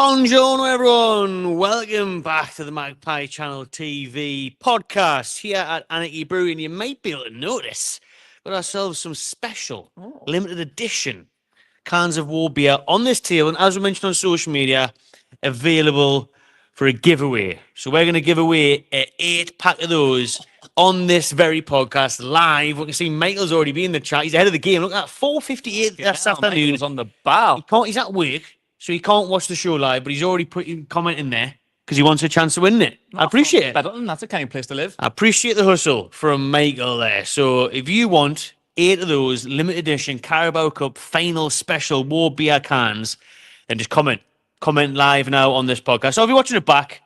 Buongiorno, everyone. Welcome back to the Magpie Channel TV podcast here at Anarchy Brew. And you might be able to notice we've got ourselves some special limited edition cans of war beer on this table. And as we mentioned on social media, available for a giveaway. So we're going to give away an 8-pack of those on this very podcast live. We can see Michael's already been in the chat. He's ahead of the game. Look at that, 4:58 this afternoon. Michael's on the bar. He's at work, so he can't watch the show live, but he's already putting comment in there because he wants a chance to win it. I appreciate it. That's a kind of place to live. I appreciate the hustle from Michael there. So if you want 8 of those limited edition Carabao Cup final special war beer cans, then just comment live now on this podcast. So if you're watching it back,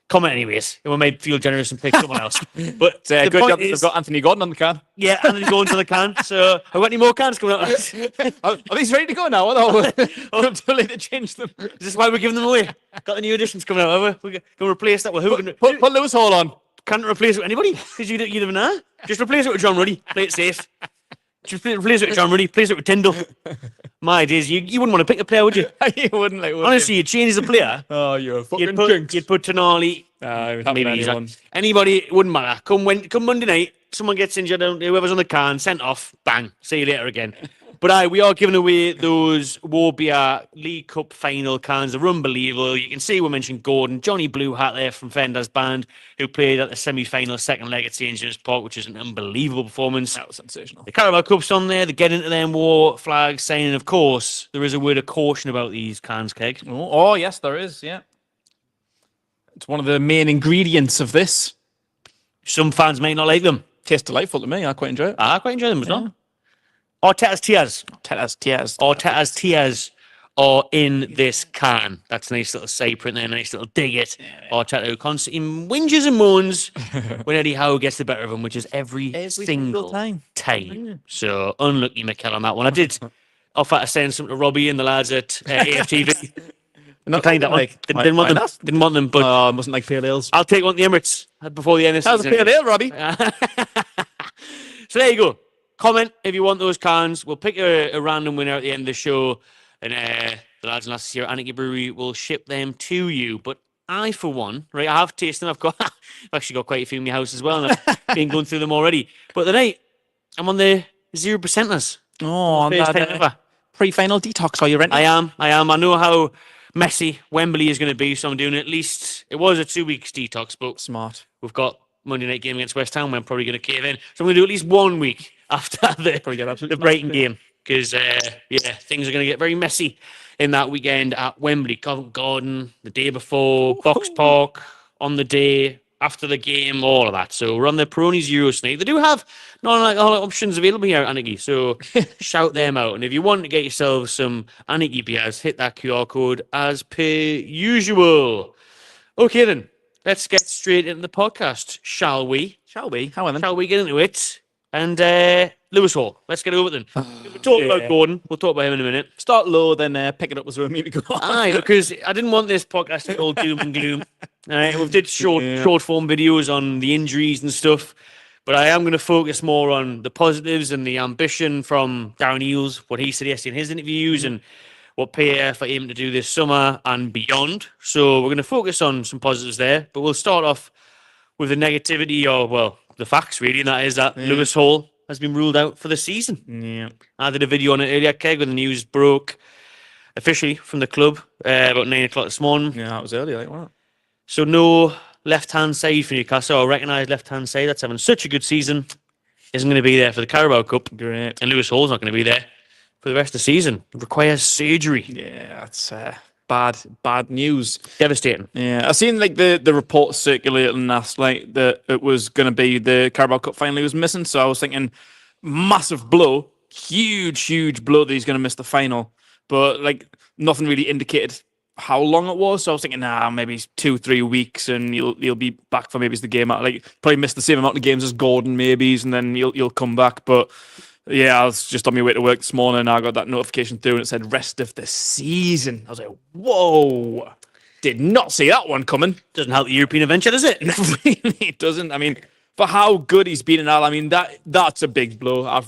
comment anyways. We might feel generous and pick someone else. But good job. They've got Anthony Gordon on the can. Yeah, Anthony Gordon's on the can. So have we got any more cans coming out? Are these ready to go now? Or too late to change them? Is this why we're giving them away? Got the new editions coming out, have we? We're going to replace that with who? Put Lewis Hall on. Can't replace it with anybody because you never know. Just replace it with John Ruddy. Play it safe. Just replace it with John Ruddy. Replace it with Tyndall. My days, you wouldn't want to pick a player, would you? You wouldn't, would honestly, you'd change the player. Oh, you're a fucking jinx. You'd put Tonali. Maybe Isak. Anybody, it wouldn't matter. Come Monday night, someone gets injured, whoever's on the can, sent off, bang, see you later again. But we are giving away those War Beer League Cup final cans. They're unbelievable. You can see we mentioned Gordon, Johnny Blue Hat there from Fender's band, who played at the semi-final second leg at St. James Park, which is an unbelievable performance. That was sensational. The Carabao Cup's on there. They get into them war flags, saying, of course, there is a word of caution about these cans, Keg. Oh yes, there is, yeah. It's one of the main ingredients of this. Some fans may not like them. Tastes delightful to me. I quite enjoy it. I quite enjoy them as well. Arteta's tears. Arteta's tears are in this can. That's a nice little side print there, nice little dig it. Arteta who constantly whinges and moans when Eddie Howe gets the better of him, which is every single time. So unlucky Mikel on that one. I did offer to send some to Robbie and the lads at AFTV. Not kind that one. Didn't want them, but I mustn't like pale ales. I'll take one of the Emirates before the end of the season. How's a pale ale, Robbie? So there you go. Comment if you want those cans. We'll pick a random winner at the end of the show, and the lads and lasses here at Anarchy Brewery will ship them to you. But I, for one, right, I have tasted them. I've actually got quite a few in my house as well, and I've been going through them already. But tonight, I'm on the 0%ers. Oh, first time ever. Pre-final detox. Are you ready? I am. I know how messy Wembley is going to be, so I'm doing at least. It was a 2 weeks detox, but smart. We've got Monday night game against West Ham. I'm probably going to cave in, so I'm going to do at least 1 week after the Brighton game, because things are going to get very messy in that weekend at Wembley, Covent Garden, the day before, Box Park, on the day after the game, all of that. So we're on the Peroni's Eurosnake. They do have non-alcoholic options available here at Anarchy, so shout them out. And if you want to get yourself some Anarchy beers, hit that QR code as per usual. Okay then, let's get straight into the podcast, shall we? How are then? Shall we get into it? And Lewis Hall, let's get over it then. We'll talk about Gordon. We'll talk about him in a minute. Start low, then pick it up as we need to go. Aye, because I didn't want this podcast to be all doom and gloom. We did short form videos on the injuries and stuff, but I am going to focus more on the positives and the ambition from Darren Eales, what he said yesterday in his interviews, and what PIF are aiming to do this summer and beyond. So we're going to focus on some positives there, but we'll start off with the negativity, or well, the facts really, and that is that Lewis Hall has been ruled out for the season. Yeah, I did a video on it earlier, Keg, when the news broke officially from the club about 9 o'clock this morning. Yeah, that was early, like what? So no left-hand side for Newcastle, or recognised left-hand side that's having such a good season, isn't going to be there for the Carabao Cup. Great. And Lewis Hall's not going to be there for the rest of the season. It requires surgery. Yeah, that's bad news. Devastating. Yeah, I seen like the reports circulating last night that it was going to be the Carabao Cup final he was missing. So I was thinking, massive blow, huge blow that he's going to miss the final. But like nothing really indicated how long it was. So I was thinking, maybe 2-3 weeks, and he'll be back for maybe the game. Like probably missed the same amount of games as Gordon, maybe, and then he'll come back. But yeah, I was just on my way to work this morning, and I got that notification through, and it said rest of the season. I was like, whoa, did not see that one coming. Doesn't help the European adventure, does it? It doesn't. I mean, for how good he's been in that, I mean, that's a big blow. I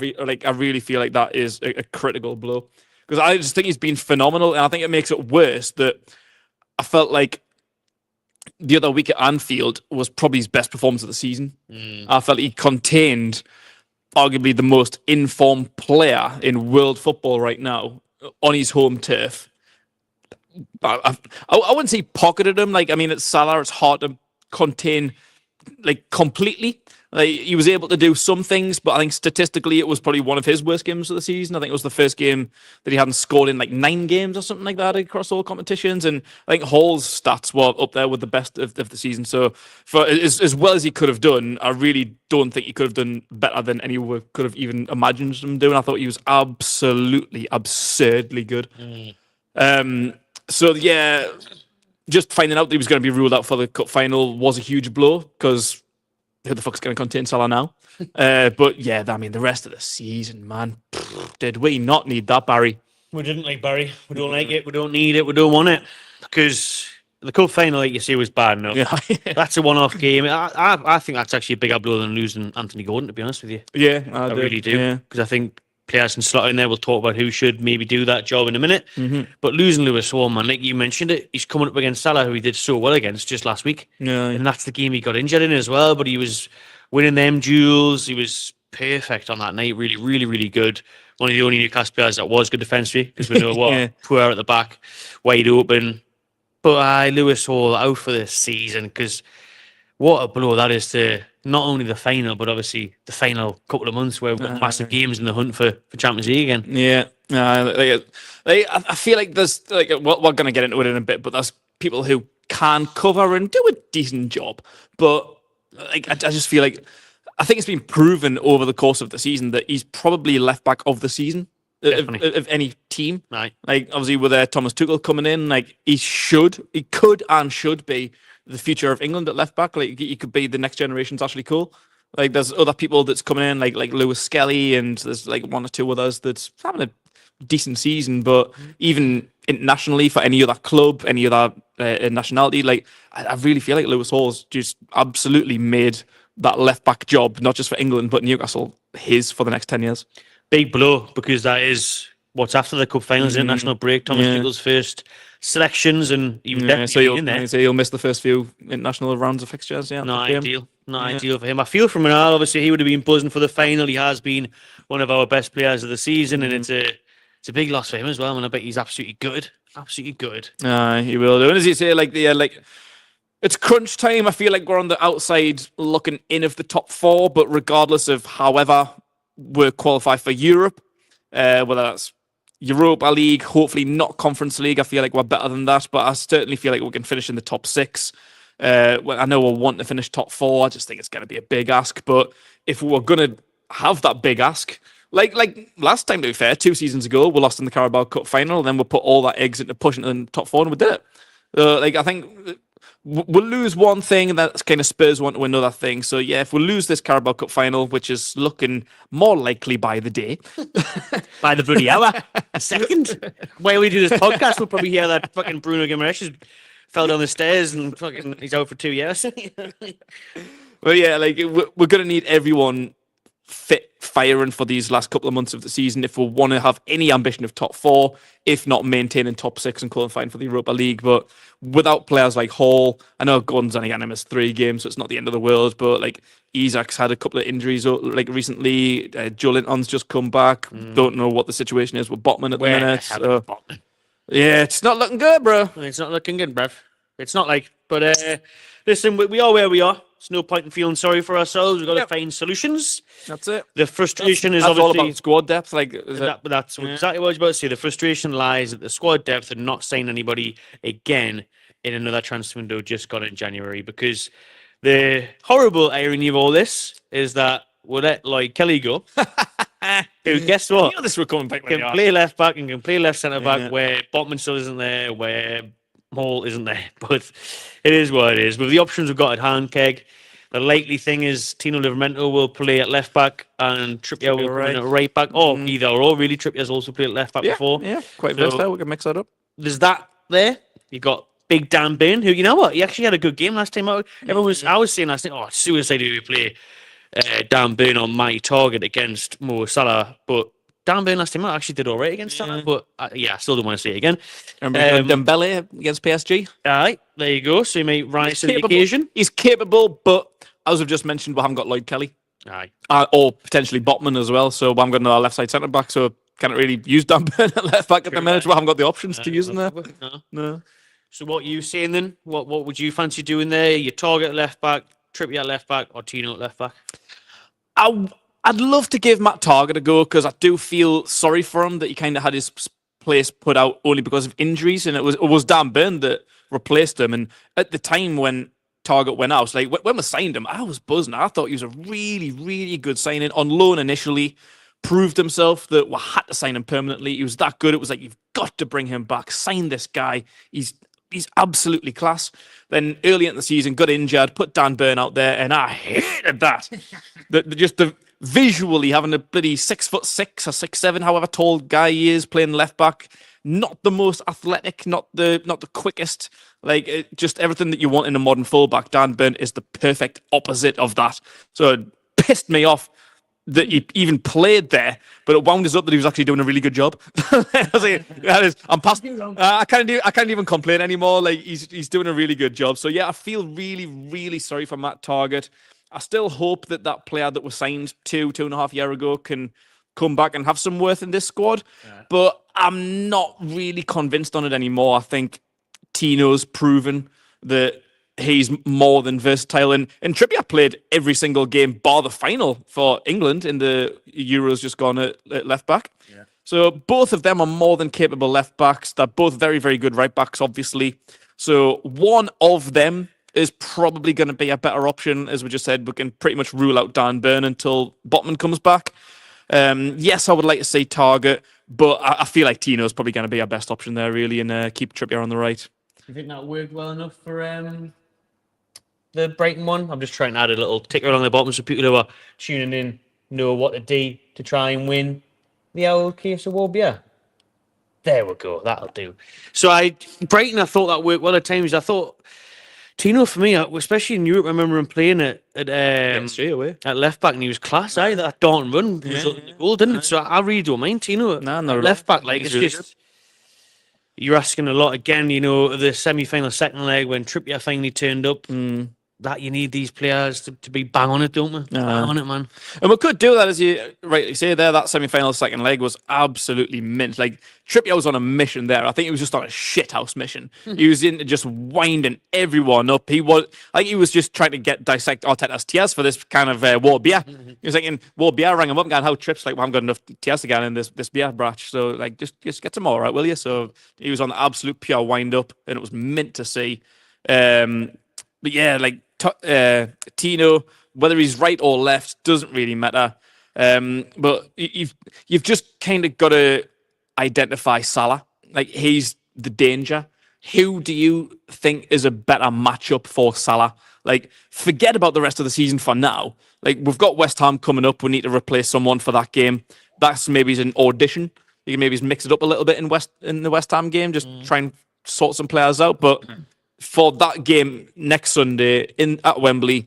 really feel like that is a critical blow, because I just think he's been phenomenal, and I think it makes it worse that I felt like the other week at Anfield was probably his best performance of the season. I felt he contained arguably the most informed player in world football right now on his home turf. I wouldn't say pocketed him. Like, I mean, at Salah, it's hard to contain like completely. Like, he was able to do some things, but I think statistically it was probably one of his worst games of the season. I think it was the first game that he hadn't scored in like 9 games or something like that across all competitions. And I think Hall's stats were up there with the best of the season. So for as well as he could have done, I really don't think he could have done better than anyone could have even imagined him doing. I thought he was absolutely absurdly good. So yeah, just finding out that he was going to be ruled out for the cup final was a huge blow, because who the fuck's going to contain Salah now? But yeah, I mean, the rest of the season, man, did we not need that, Barry? We didn't like Barry. We don't like it. We don't need it. We don't want it, because the cup final, like you say, was bad enough. Yeah. That's a one-off game. I think that's actually a bigger blow than losing Anthony Gordon, to be honest with you. Yeah, I really do, because I think players can slot in there. We'll talk about who should maybe do that job in a minute. But losing Lewis Hall, man, like you mentioned it, he's coming up against Salah, who he did so well against just last week. Yeah. And that's the game he got injured in as well. But he was winning them duels. He was perfect on that night. Really, really, really good. One of the only Newcastle players that was good defensively, because we know what poor at the back, wide open. But Lewis Hall out for this season, because what a blow that is to not only the final, but obviously the final couple of months where we've got massive games in the hunt for Champions League again. Yeah. I feel like there's, like, we're going to get into it in a bit, but there's people who can cover and do a decent job. But like, I just feel like, I think it's been proven over the course of the season that he's probably left back of the season of any team. Right. Like, obviously with Thomas Tuchel coming in, like, he could and should be the future of England at left back. Like, he could be the next generation's Ashley Cole. Like, there's other people that's coming in, like Lewis Skelly, and there's like one or two others that's having a decent season. But even internationally, for any other club, any other nationality, like, I really feel like Lewis Hall's just absolutely made that left back job, not just for England but Newcastle, his for the next 10 years. Big blow, because that is what's after the cup finals, international break. Thomas Tuchel's first selections, and he was definitely in there. So he'll miss the first few international rounds of fixtures. Yeah, not ideal for him. I feel from Ronaldo, obviously he would have been buzzing for the final. He has been one of our best players of the season, and it's a big loss for him as well. And I bet he's absolutely good. He will do. And as you say, like it's crunch time. I feel like we're on the outside looking in of the top 4, but regardless of however we're qualified for Europe, whether that's Europa League, hopefully not Conference League, I feel like we're better than that, but I certainly feel like we can finish in the top 6. I know we'll want to finish top 4. I just think it's going to be a big ask, but if we're going to have that big ask, like last time, to be fair, 2 seasons ago, we lost in the Carabao Cup final, then we put all that eggs into pushing in the top 4, and we did it. I think we'll lose one thing, and that kind of spurs one to another thing. So yeah, if we lose this Carabao Cup final, which is looking more likely by the day, by the bloody hour, a second, while we do this podcast, we'll probably hear that fucking Bruno Guimaraes fell down the stairs and fucking he's out for 2 years. Well, yeah, like we're gonna need everyone fit, firing for these last couple of months of the season if we want to have any ambition of top 4, if not maintaining top 6 and qualifying for the Europa League. But without players like Hall, I know Gordon's only got him as 3 games, so it's not the end of the world, but like Isak's had a couple of injuries like recently. Joe Linton's just come back. Don't know what the situation is with Botman at the minute. So, yeah, it's not looking good, bro. It's not looking good, bruv. It's not like, but listen, we are where we are. There's no point in feeling sorry for ourselves. We've got to find solutions. That's it. The frustration is that's obviously all about squad depth. Like that's exactly what I was about to say. The frustration lies at the squad depth and not signing anybody again in another transfer window just gone in January. Because the horrible irony of all this is that we'll let Lloyd Kelly go. Who, guess what? You know this will come back. Can play left back and can play left centre back where Botman still isn't there, where Hall isn't there. But it is what it is. With the options we've got at hand, Keg, the likely thing is Tino Livramento will play at left back and Trippier will play at right back. Or either or, really. Trippier's also played at left back before. Yeah, quite versatile. We can mix that up. There's that there. You got Big Dan Bain, who, you know what? He actually had a good game last time out. I was saying last night, it's suicide if we play Dan Bain on my target against Mo Salah, but Dan Burn last time out actually did all right against Salah, but I still don't want to see it again. Remember Dembele against PSG? All right, there you go. So he may rise to the occasion. He's capable, but as I've just mentioned, we haven't got Lloyd Kelly. Aye. Or potentially Botman as well. So I'm going to our left side centre back. So can't really use Dan Burn at left back at the minute. We haven't got the options to use him there. No. So what are you saying then? What would you fancy doing there? Your target at left back, Trippier at left back, or Tino at left back? I'd love to give Matt Target a go because I do feel sorry for him that he kind of had his place put out only because of injuries, and it was Dan Burn that replaced him. And at the time when Target went out, like when we signed him, I was buzzing. I thought he was a really, really good signing on loan initially. Proved himself that we had to sign him permanently. He was that good. It was like, you've got to bring him back. Sign this guy. He's absolutely class. Then early in the season, got injured, put Dan Burn out there, and I hated that. the visually having a bloody 6'6" or 6'7", however tall guy he is, playing left back, not the most athletic, not the quickest. Like just everything that you want in a modern fullback. Dan Burn is the perfect opposite of that. So it pissed me off that he even played there, but it wound us up that he was actually doing a really good job. I was like, I'm past. I can't even complain anymore. Like he's doing a really good job. So yeah, I feel really, really sorry for Matt Target. I still hope that player that was signed 2.5 years ago can come back and have some worth in this squad. Yeah. But I'm not really convinced on it anymore. I think Tino's proven that he's more than versatile. And Trippier played every single game bar the final for England in the Euros just gone at left back. Yeah. So both of them are more than capable left backs. They're both very, very good right backs, obviously. So one of them is probably going to be a better option. As we just said, we can pretty much rule out Dan Burn until Botman comes back. Yes, I would like to see Target, but I feel like Tino's probably going to be our best option there, really, and keep Trippier on the right. Do you think that worked well enough for the Brighton one? I'm just trying to add a little ticker along the bottom so people who are tuning in know what to do to try and win the old case award. Yeah. There we go. That'll do. So Brighton, I thought that worked well at times. I thought Tino, for me, especially in Europe, I remember him playing straight away at left back, and he was class. That Darton run resulted in the goal, didn't it? So I really don't mind Tino at left back. Like it's just you're asking a lot again. The semi-final second leg when Trippier finally turned up. That you need these players to be bang on it, don't we? Bang on it, man. And we could do that, as you rightly say there. That semi-final second leg was absolutely mint. Like, Trippier was on a mission there. I think he was just on a shithouse mission. He was into just winding everyone up. He was just trying to dissect Arteta's tears for this kind of war beer. He was thinking, war beer rang him up and going, how Trips, like, well, I haven't got enough tears to get in this beer batch. So, like, just get some more, right, will you? So he was on the absolute pure wind up, and it was mint to see. But yeah, like, Tino, whether he's right or left, doesn't really matter. But you've just kind of got to identify Salah. Like, he's the danger. Who do you think is a better matchup for Salah? Like, forget about the rest of the season for now. Like, we've got West Ham coming up. We need to replace someone for that game. That's maybe an audition. You can maybe mix it up a little bit in the West Ham game. Just try and sort some players out. But for that game next Sunday at Wembley,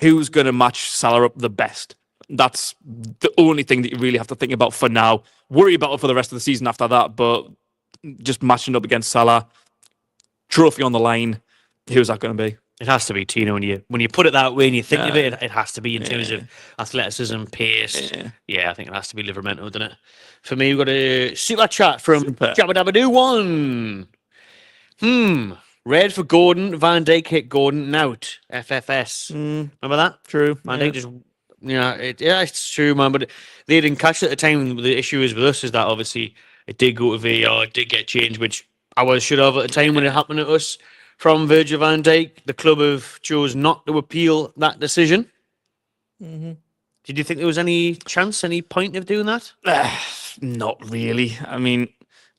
who's going to match Salah up the best? That's the only thing that you really have to think about for now. Worry about it for the rest of the season after that, but just matching up against Salah, trophy on the line, who's that going to be? It has to be Tino. When you put it that way and you think of it, it has to be in terms of athleticism, pace. Yeah, I think it has to be Liverpool, doesn't it? For me, we've got a super chat from Jabba Dabba Doo One. Red for Gordon. Van Dijk hit Gordon out. FFS. Remember that? True. Van Dijk just, it's true, man. But they didn't catch it at the time. The issue is with us is that obviously it did go to VAR, it did get changed, which I should have at the time when it happened to us from Virgil van Dijk. The club have chose not to appeal that decision. Did you think there was any chance, any point of doing that? Not really. I mean,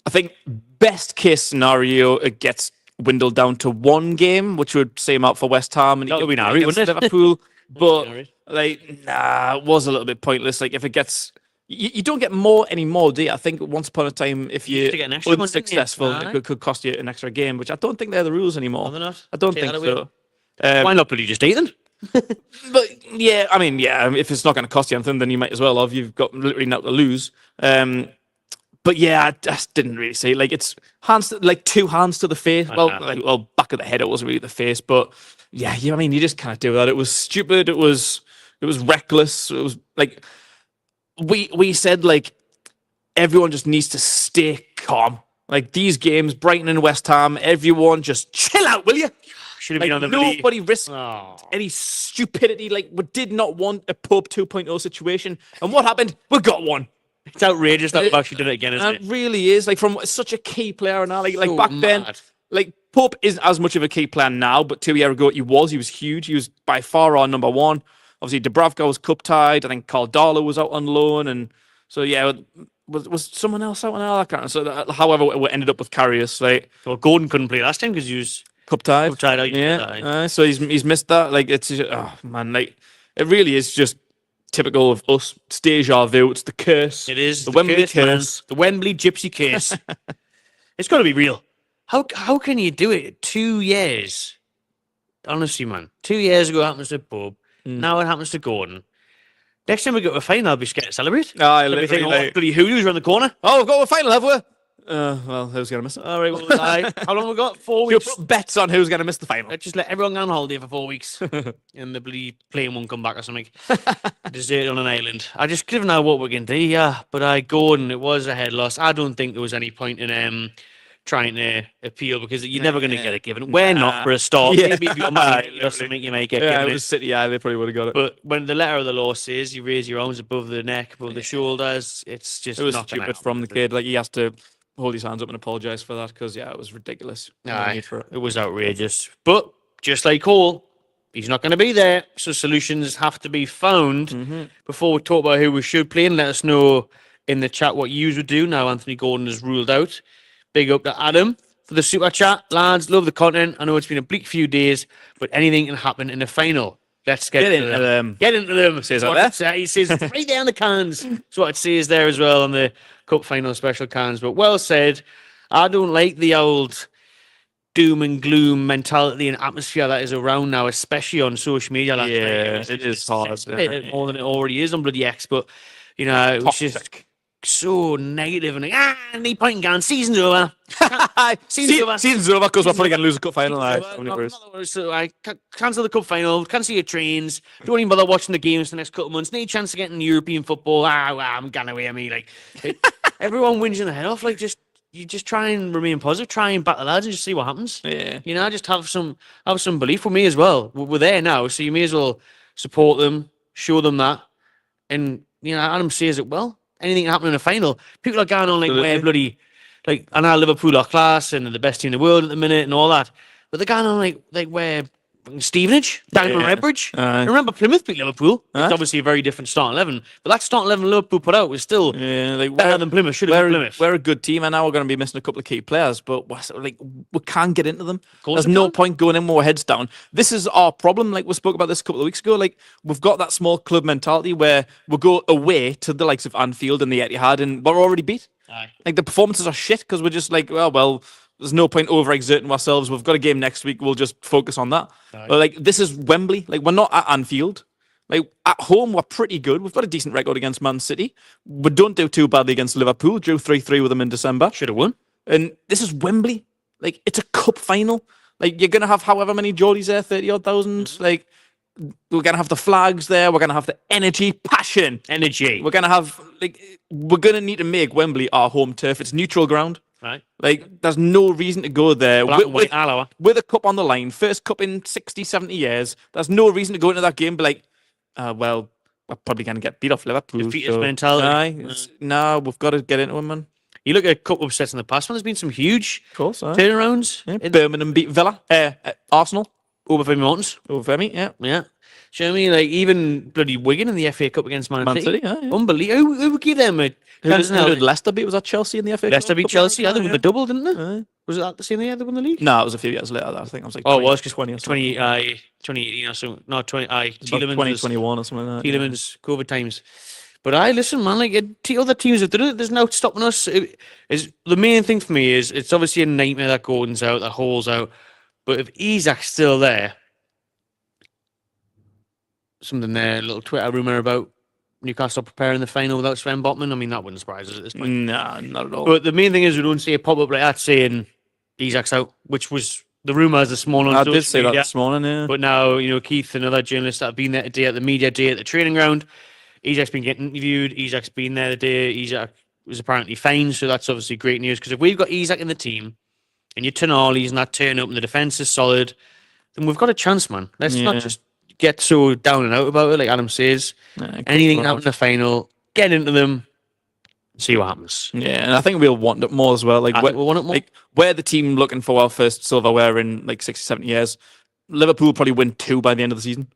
I think best case scenario, it gets dwindled down to one game, which would see him out for West Ham and against Liverpool. But it was a little bit pointless. Like, if it gets, you don't get any more, do you? I think once upon a time, if you're unsuccessful, it could cost you an extra game, which I don't think they're the rules anymore. No, they're not. I don't think so. Why not? But you just eat them. But yeah, I mean, yeah, if it's not going to cost you anything, then you might as well have. You've got literally nothing to lose. But yeah, I just didn't really see. Like, it's hands, like 2 hands to the face. Well, back of the head. It wasn't really the face, but yeah. I mean, you just can't do that. It was stupid. It was reckless. It was like we said, like, everyone just needs to stay calm. Like, these games, Brighton and West Ham, everyone just chill out, will you? Should have Like, been on the nobody risked Oh. any stupidity. Like, we did not want a Pope 2.0 situation. And what happened? We got one. It's outrageous that we've actually done it again, isn't And it really is. Like, from such a key player now. Like So back then, mad. like, Pope isn't as much of a key player now, but 2 years ago, he was huge. He was by far our number one. Obviously, Dubravka was cup tied. I think Caldala was out on loan. And so, yeah, was someone else out on that? I can't remember. So, however, we ended up with Karius, like, Well, Gordon couldn't play last time because he was cup tied. cup tied out. Yeah. So he's missed that. Like, it's just, oh man, like, it really is just typical of us. It's deja vu. It's the curse. It is the Wembley curse, man. curse. The Wembley gypsy curse. It's got to be real. How can you do it? 2 years, honestly, man. 2 years ago it happens to Bob. Now it happens to Gordon. Next time we go to a final, I'll be scared to celebrate. I I'll be thinking, literally, bloody Hulu's around the corner. oh, we've got a final, have we? Well, who's going to miss it? All right, well, how long have we got? 4 You'll weeks. put bets on who's going to miss the final. Let's just let everyone go on holiday for 4 weeks, and the bloody plane won't come back or something. Desert on an island. I just don't know what we're going to do. Yeah, but Gordon, it was a head loss. I don't think there was any point in trying to appeal because you're never going to get it given. We're not for a start. Yeah. Maybe if you're Man or something, you may get Yeah, given it it. was City. Yeah, they probably would have got it. But when the letter of the law says you raise your arms above the neck, above the shoulders, it's just It was not gonna stupid happen, from the is it? kid. Like, he has to hold his hands up and apologise for that because, yeah, it was ridiculous. No Aye, need for it. it was outrageous. But just like Hall, he's not going to be there. So solutions have to be found. Before we talk about who we should play, and let us know in the chat what you would do now Anthony Gordon is ruled out. Big up to Adam for the super chat. Lads, love the content. I know it's been a bleak few days, but anything can happen in the final. Let's get into them. Get into them. Says What that it say- He says it's right there on the cans. That's what it says there as well on the cup final special cans. But well said. I don't like the old doom and gloom mentality and atmosphere that is around now, especially on social media. Like, Yeah, it is hard. It's more than it already is on bloody X. But you know, it was just Toxic. so negative and like, any point in gun. Season's over. Season's over. Season's over because we're probably going to lose a cup final. Aye. So I cancel the cup final, cancel your trains, don't even bother watching the games the next couple of months. Need a chance to get in European football. I'm going away at me. Like everyone whinging their head off. Like you just try and remain positive, try and back the lads and just see what happens. Yeah. You know, just have some belief with me as well. We're there now, so you may as well support them, show them that. And you know, Adam says it well. Anything can happen in a final. People are going on like we're bloody like I know Liverpool are class and they're the best team in the world at the minute and all that. But they're going on like we're Stevenage, down on Redbridge. Remember Plymouth beat Liverpool. It's obviously a very different starting 11. But that starting 11 Liverpool put out was still better than Plymouth. Should have been Plymouth. We're a good team, and now we're going to be missing a couple of key players, but we can't get into them. course There's we no can. point going in with our heads down. This is our problem. Like, we spoke about this a couple of weeks ago. Like, we've got that small club mentality where we go away to the likes of Anfield and the Etihad, and we're already beat. Aye. Like, the performances are shit because we're just like, well, there's no point overexerting ourselves. We've got a game next week. We'll just focus on that. But like, this is Wembley. Like, we're not at Anfield. Like, at home, we're pretty good. We've got a decent record against Man City. We don't do too badly against Liverpool. Drew 3-3 with them in December. Should have won. And this is Wembley. Like, it's a cup final. Like, you're going to have however many Geordies there, 30-odd thousand. Like, we're going to have the flags there. We're going to have the energy, passion. Energy. We're going to have, like, we're going to need to make Wembley our home turf. It's neutral ground. Right. Like, there's no reason to go there Black and white Alloa. with a cup on the line. First cup in 60, 70 years. There's no reason to go into that game and be like, well, we're probably going to get beat off Liverpool. Defeatist mentality. No, we've got to get into them, man. You look at a couple of upsets in the past. There's been some huge Of course. turnarounds. Yeah. Birmingham beat Villa. Arsenal. Over Femi Mountains. Over Femi, yeah. Yeah. Show me, like, even bloody Wigan in the FA Cup against Man City. yeah. Unbelievable. Who would give them a Who did Leicester beat? Was that Chelsea in the FA Cup? Leicester beat Cup Chelsea. final? Yeah, they won the double, didn't they? Aye. Was it that the same year they won the league? No, it was a few years later. I think I was like, Oh, it was because 20 or something. 2018 or so. No, 20. About Tielemans 2021 or something like that. Tielemans, COVID times. But listen, man, like other teams have done it. There's no stopping us. Is the main thing for me is it's obviously a nightmare that Gordon's out, that Hall's out. But if Isak's still there, something there, a little Twitter rumor about Newcastle preparing the final without Sven Botman. I mean, that wouldn't surprise us at this point. Nah, not at all. But the main thing is we don't see a pop-up like that saying Isak's out, which was the rumours this morning on I social did say that media. this morning, yeah. But now, Keith and other journalists that have been there today at the media day at the training ground, Isak's been getting interviewed. Isak's been there today. Isak was apparently fine, so that's obviously great news. Because if we've got Isak in the team and your Tonali's not turning up and the defence is solid, then we've got a chance, man. Let's not just get so down and out about it, like Adam says. Anything out in the final, get into them, see what happens. Yeah, and I think we'll want it more as well. Like, we'll want it more. Like, we're the team looking for our first silverware in like 60, 70 years. Liverpool probably win 2 by the end of the season.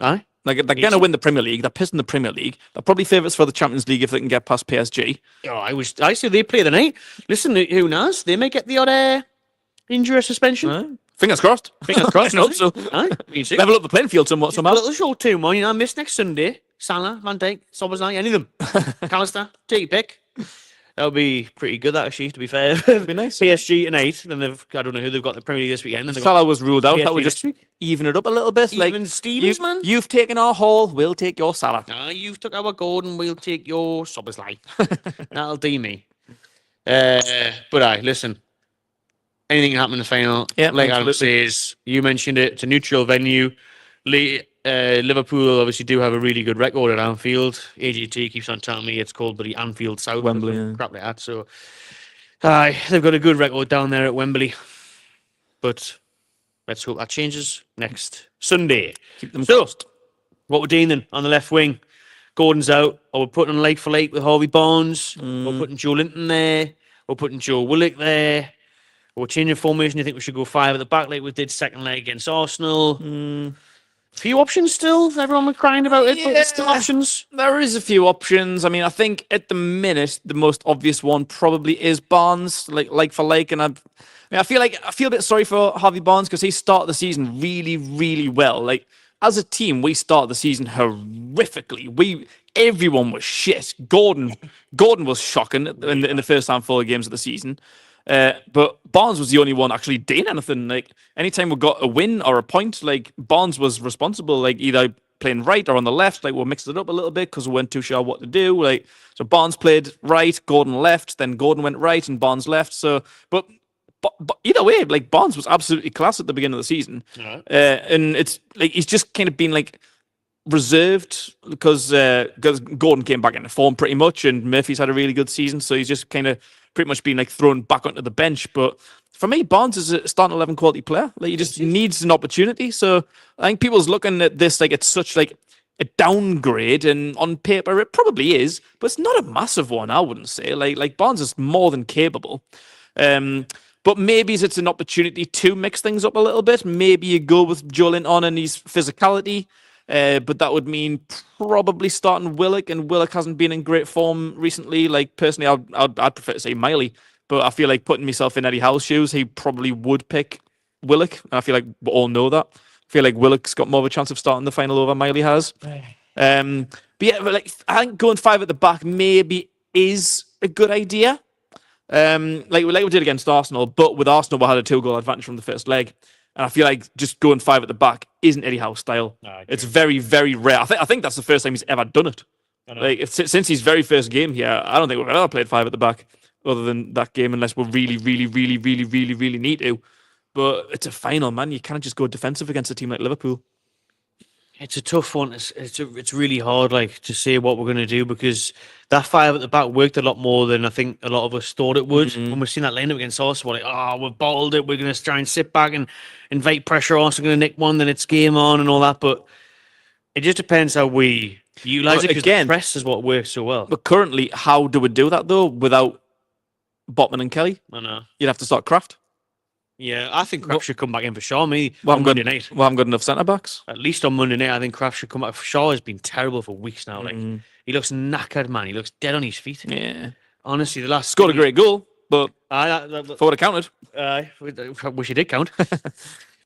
Aye. Like, they're going to win the Premier League. They're pissed in the Premier League. They're probably favourites for the Champions League if they can get past PSG. Oh, I say they play the night. Listen, who knows? They may get the odd injury or suspension. Fingers crossed. Fingers crossed. I hope so. Level up the playing field somewhat somehow. A little short too, man. I miss next Sunday. Salah, Van Dijk, Szoboszlai, any of them. Callister, take your pick. That'll be pretty good, that, actually, to be fair. It'd be nice. PSG tonight, and I don't know who they've got in the Premier League this weekend. Salah was ruled out. PSG That would just even it up a little bit. Even like Stevens, man. You've taken our haul, we'll take your Salah. You've took our Gordon, we'll take your Szoboszlai. That'll do me. But listen. Anything can happen in the final. Yeah, like Adam says, you mentioned it. It's a neutral venue. Liverpool obviously do have a really good record at Anfield. AGT keeps on telling me it's called the Anfield South. Wembley, yeah. Crap like that. So, they've got a good record down there at Wembley. But let's hope that changes next Sunday. Keep them closed. What we're doing then on the left wing? Gordon's out. Or we're putting on like for like with Harvey Barnes. We're putting Joe Linton there. We're putting Joe Willock there. We're changing formation. You think we should go 5 at the back like we did second leg against Arsenal? Few options still. Everyone was crying about it, but there's still options. There is a few options. I mean, I think at the minute the most obvious one probably is Barnes, like for like, and I feel a bit sorry for Harvey Barnes because he started the season really, really well. Like as a team, we started the season horrifically. Everyone was shit. Gordon was shocking in the first handful of games of the season. But Barnes was the only one actually doing anything. Like anytime we got a win or a point, like Barnes was responsible, like either playing right or on the left. Like we mixed it up a little bit because we weren't too sure what to do. Like so, Barnes played right, Gordon left, then Gordon went right and Barnes left. So, but either way, like Barnes was absolutely class at the beginning of the season, and it's like he's just kind of been like reserved because Gordon came back into form pretty much, and Murphy's had a really good season, so he's just kind of pretty much been like thrown back onto the bench. But for me, Barnes is a starting 11 quality player. Like he just needs an opportunity. So I think people's looking at this like it's such like a downgrade, and on paper it probably is, but it's not a massive one. I wouldn't say like Barnes is more than capable. But maybe it's an opportunity to mix things up a little bit. Maybe you go with Joe Linton and his physicality. But that would mean probably starting Willock, and Willock hasn't been in great form recently. Like personally, I'd prefer to say Miley, but I feel like putting myself in Eddie Howe's shoes, he probably would pick Willock. And I feel like we all know that. I feel like Willock's got more of a chance of starting the final over Miley has. But yeah, like I think going 5 at the back maybe is a good idea. Like we did against Arsenal, but with Arsenal we had a 2-goal advantage from the first leg. And I feel like just going 5 at the back isn't Eddie Howe's style. It's very, very rare. I think that's the first time he's ever done it. Like since his very first game here, I don't think we've ever played 5 at the back other than that game, unless we really, really, really, really, really, really need to. But it's a final, man. You can't just go defensive against a team like Liverpool. It's a tough one. It's really hard, like, to say what we're going to do because that 5 at the back worked a lot more than I think a lot of us thought it would. When we've seen that lineup against Arsenal, we're like, we've bottled it. We're going to try and sit back and invite pressure. Arsenal going to nick one, then it's game on and all that. But it just depends how we utilise it because the press is what works so well. But currently, how do we do that though without Botman and Kelly? I know. You'd have to start Kraft. Yeah, I think Kraft should come back in for Shaw. On Monday night. We haven't got enough centre backs. At least on Monday night, I think Kraft should come back. Shaw has been terrible for weeks now. Like he looks knackered, man. He looks dead on his feet. Yeah. Honestly, the last scored a great goal, but for what it counted. I wish he did count.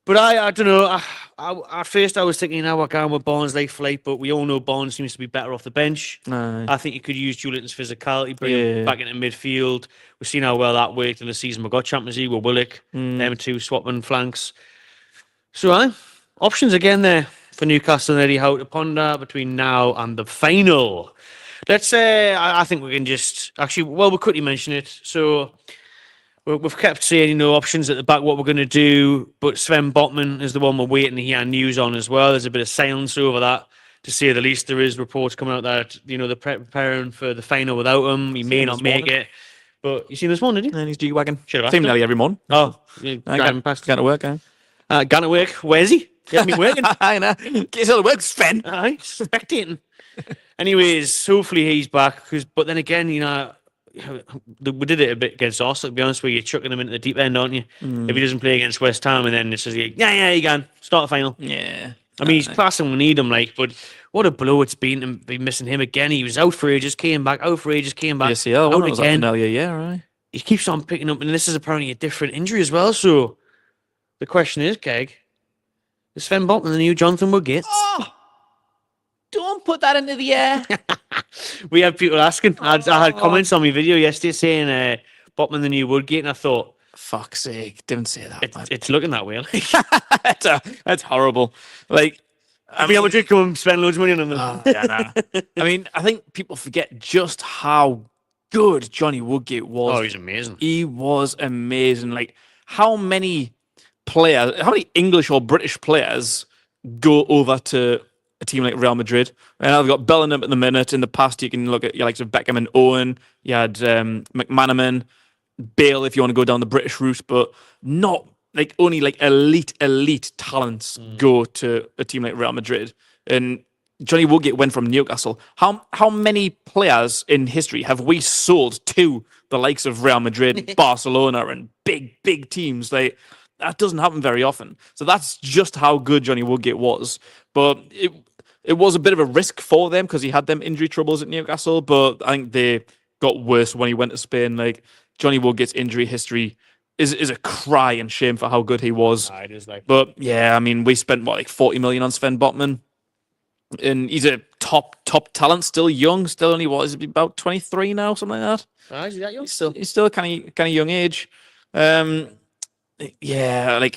But I don't know. At first, I was thinking, we're going with Barnes late for late, but we all know Barnes seems to be better off the bench. I think you could use Julian's physicality, bring him back into midfield. We've seen how well that worked in the season we got Champions League with Willock, them two swapping flanks. So, options again there. for Newcastle and Eddie Howe to ponder between now and the final. Let's say, I think we can just actually, well, we'll quickly mention it. So we've kept saying, options at the back, what we're going to do. But Sven Botman is the one we're waiting to hear news on as well. There's a bit of silence over that, to say the least. There is reports coming out that, they're preparing for the final without him. He may not make it. But you seen this one, did you? And he's G-Wagon. Should have Same nearly every morning. Oh, Gone to work, eh? Gone to work. Where's he? He hasn't been working. I know. Get all the work, Sven. Aye, spectating. Anyways, hopefully he's back. But then again, we did it a bit against Arsenal, to be honest with you. You're chucking him into the deep end, aren't you? If he doesn't play against West Ham, and then it says, yeah, he can. Start the final. Yeah. I mean, he's class and we need him, but what a blow it's been to be missing him again. He was out for ages, came back, out for ages, came back. ACL, out was again. Yeah, right. He keeps on picking up, and this is apparently a different injury as well. So the question is, Keg, is Sven Botman the new Jonathan Woodgate? Oh, don't put that into the air. We had people asking. I had comments on my video yesterday saying Botman the new Woodgate, and I thought, fuck's sake, don't say that. It's looking that way. That's horrible. I mean, I would just come and spend loads of money on them. I mean, I think people forget just how good Johnny Woodgate was. Oh, he's amazing. He was amazing. How many English or British players go over to a team like Real Madrid? And I've got Bellingham at the minute. In the past, you can look at your likes of Beckham and Owen. You had McManaman, Bale, if you want to go down the British route, but not only elite talents go to a team like Real Madrid. And Johnny Woodgate went from Newcastle. How many players in history have we sold to the likes of Real Madrid, Barcelona, and big teams? That doesn't happen very often. So that's just how good Johnny Woodgate was. But it was a bit of a risk for them because he had them injury troubles at Newcastle. But I think they got worse when he went to Spain. Johnny Woodgate's injury history is a cry and shame for how good he was. It is But yeah, I mean, we spent 40 million on Sven Botman, and he's a top talent, still young, still only is he about 23 now, something like that. Is he that young? He's still kind of young age. Yeah,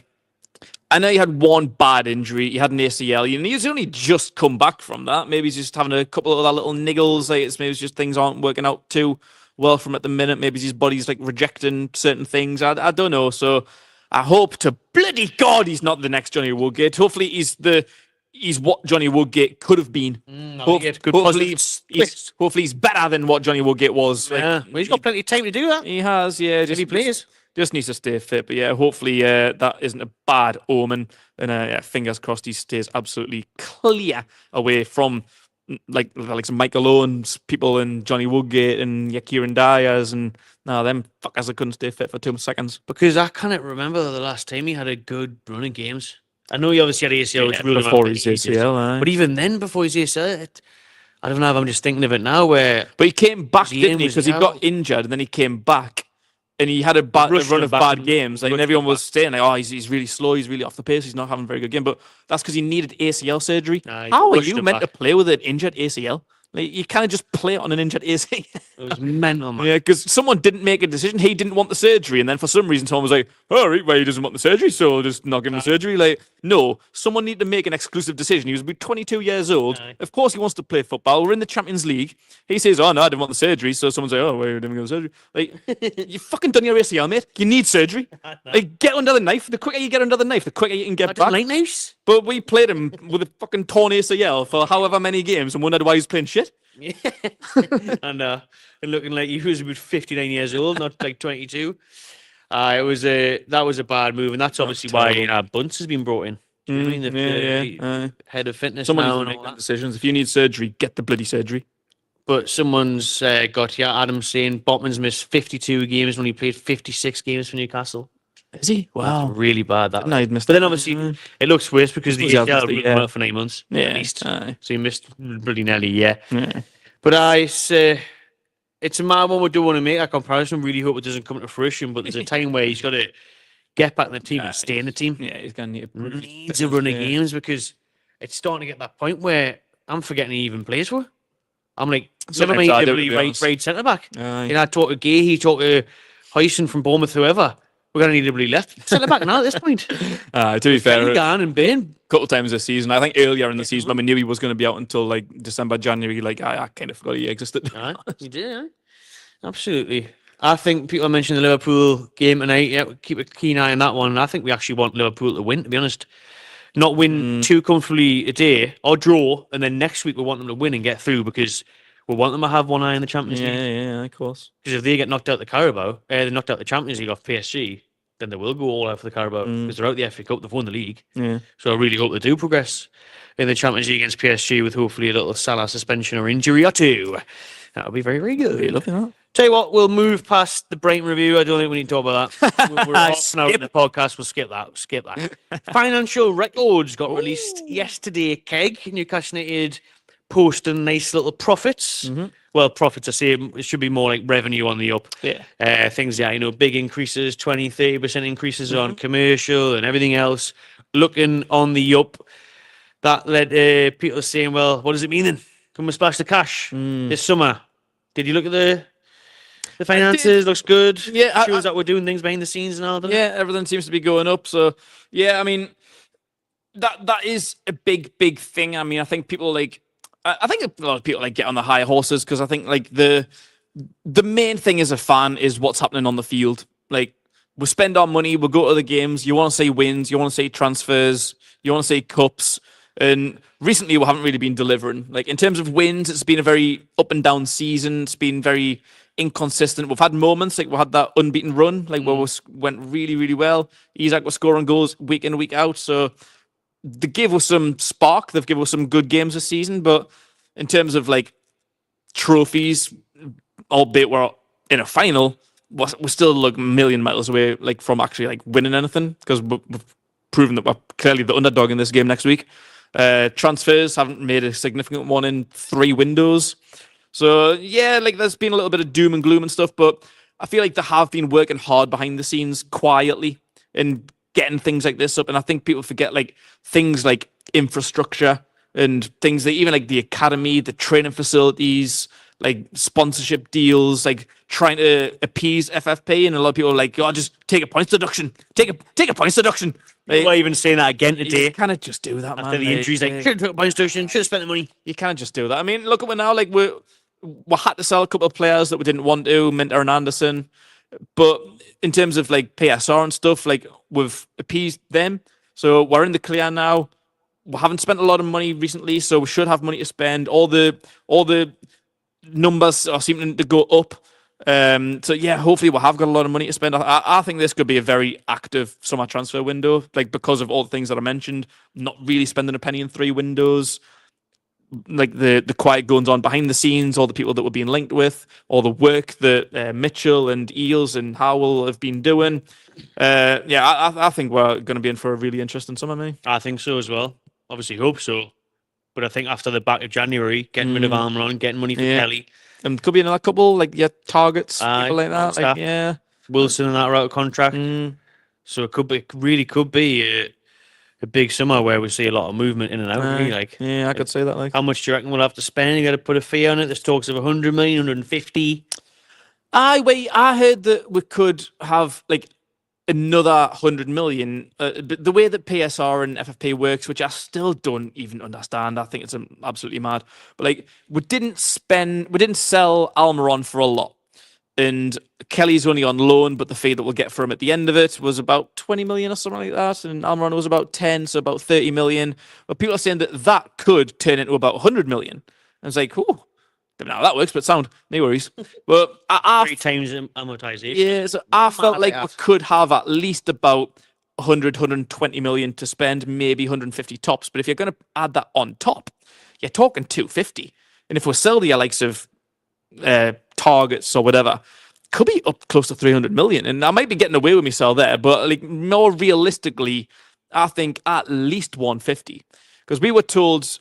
I know he had one bad injury. He had an ACL, and he's only just come back from that. Maybe he's just having a couple of other little niggles. Maybe it's just things aren't working out too well from at the minute. Maybe his body's rejecting certain things. I don't know. So I hope to bloody God he's not the next Johnny Woodgate. Hopefully he's what Johnny Woodgate could have been. Hopefully he's better than what Johnny Woodgate was. Yeah, well, he's got plenty of time to do that. He has, yeah. If he plays. Just needs to stay fit. But yeah, hopefully that isn't a bad omen. And fingers crossed he stays absolutely clear away from some Michael Owens people and Johnny Woodgate and Kieran Dyers and them fuckers that couldn't stay fit for 2 seconds. Because I can't remember the last time he had a good run of games. I know he obviously had ACL, which before his ACL, but even then, before his ACL, I don't know if I'm just thinking of it now. But he came back, didn't he? Because he got injured and then he came back. And he had a run of bad games. And everyone was saying, he's really slow, he's really off the pace, he's not having a very good game. But that's because he needed ACL surgery. How are you meant to play with an injured ACL? You can't just play on an injured ACL. It was mental, man. Yeah, because someone didn't make a decision. He didn't want the surgery. And then for some reason, someone was like, all right, well, he doesn't want the surgery, so I'll just not give him the surgery. No, someone needed to make an exclusive decision. He was about 22 years old. Of course he wants to play football. We're in the Champions League. He says, oh, no, I didn't want the surgery. So someone's like, oh, well, you didn't get the surgery. You fucking done your ACL, mate. You need surgery. Get under the knife. The quicker you get under the knife, the quicker you can get back. Like knives. But we played him with a fucking torn ACL for however many games and wondered why he was playing shit. Yeah. and looking like he was about 59 years old, not 22. That was a bad move, and that's obviously why Bunce has been brought in. The head of fitness. Someone now needs to make decisions. If you need surgery, get the bloody surgery. But someone's got Adam saying Botman's missed 52 games when he played 56 games for Newcastle. Is he? Wow. That's really bad. That. No, he'd missed. But then obviously it looks worse because the ACL really went out for 9 months at least. So he missed bloody nearly a year. But it's a mad one we do want to make a comparison. Really hope it doesn't come to fruition. But there's a time where he's got to get back in the team and stay in the team. Yeah, he's going to needs a run of games because it's starting to get that point where I'm forgetting he even plays for. I'm like, never mind right centre back. I talk to Gay, he talked to Huyson from Bournemouth, whoever. We're going to need to be left centre back now at this point. To be fair, Gan and Bain. couple of times this season. I think earlier in the season when we knew he was going to be out until like December, January, like I kind of forgot he existed. You did, yeah. Absolutely. I think people mentioned the Liverpool game tonight. Yeah, keep a keen eye on that one. I think we actually want Liverpool to win, to be honest. Not win too comfortably a day or draw, and then next week we want them to win and get through because we want them to have one eye in the Champions League. Yeah, of course. Because if they get knocked out the Carabao, they knocked out the Champions League off PSG, then they will go all out for the Carabao because they're out the FA Cup, they've won the league. Yeah. So I really hope they do progress in the Champions League against PSG with hopefully a little Salah suspension or injury or two. That'll be very, very good. Lovely that. Tell you what, we'll move past the Brighton review. I don't think we need to talk about that. We're off now in the podcast. We'll skip that. Financial records got released yesterday. Keg, Newcastle United posting nice little profits. Well, profits, I say it should be more like revenue on the up. Yeah. Things, big increases, 20, 30% increases on commercial and everything else. Looking on the up. That led people saying, well, what does it mean then? Can we splash the cash this summer? Did you look at the finances? Looks good. Yeah. Shows that we're doing things behind the scenes and all that. Yeah, everything seems to be going up. So, yeah, I mean, that is a big thing. I mean, I think people I think a lot of people get on the high horses because I think the main thing as a fan is what's happening on the field. Like, we spend our money, we go to the games, you want to see wins, you want to see transfers, you want to see cups. And recently we haven't really been delivering. Like, in terms of wins, it's been a very up and down season. It's been very inconsistent. We've had moments, like we had that unbeaten run, where we went really, really well. Isak was scoring goals week in, week out. So they gave us some spark. They've given us some good games this season. But in terms of trophies, albeit we're in a final, we're still a million miles away from actually winning anything because we've proven that we're clearly the underdog in this game next week. Transfers haven't made a significant one in 3 windows. So yeah, there's been a little bit of doom and gloom and stuff, but I feel like they have been working hard behind the scenes quietly and getting things like this up. And I think people forget things like infrastructure and things that even the academy, the training facilities, sponsorship deals, trying to appease FFP, and a lot of people are oh, just take a points deduction, take a points deduction. Why even saying that again today? You can't just do that, after the injuries. Should have took a points deduction, should have spent the money. You can't just do that. I mean, look at it now. We had to sell a couple of players that we didn't want to, Minter and Anderson. But in terms of PSR and stuff, we've appeased them. So we're in the clear now. We haven't spent a lot of money recently, so we should have money to spend. All the numbers are seeming to go up. So yeah, hopefully we'll have got a lot of money to spend. I think this could be a very active summer transfer window, because of all the things that I mentioned. Not really spending a penny in 3 windows. The quiet goings on behind the scenes, all the people that we're being linked with, all the work that Mitchell and Eels and Howell have been doing. I think we're going to be in for a really interesting summer, mate. I think so as well. Obviously hope so. But I think after the back of January, getting rid of Almiron, getting money for Kelly. And could be another couple, targets, people like that. Wilson and that are out of contract. So it really could be a big summer where we see a lot of movement in and out. I could say that. How much do you reckon we'll have to spend? You got to put a fee on it. There's talks of 100 million, 150. I heard that we could have another 100 million. But the way that PSR and FFP works, which I still don't even understand, I think it's absolutely mad. But we didn't sell Almiron for a lot. And Kelly's only on loan, but the fee that we'll get for him at the end of it was about 20 million or something like that. And Almiron was about 10, so about 30 million. But people are saying that could turn into about 100 million. And it's oh, don't know how that works, but sound, no worries. But 3 times amortization. Yeah, so I felt like we could have at least about 100, 120 million to spend, maybe 150 tops. But if you're going to add that on top, you're talking 250. And if we sell the likes of targets or whatever, could be up close to 300 million. And I might be getting away with myself there, but more realistically, I think at least 150. Because we were told,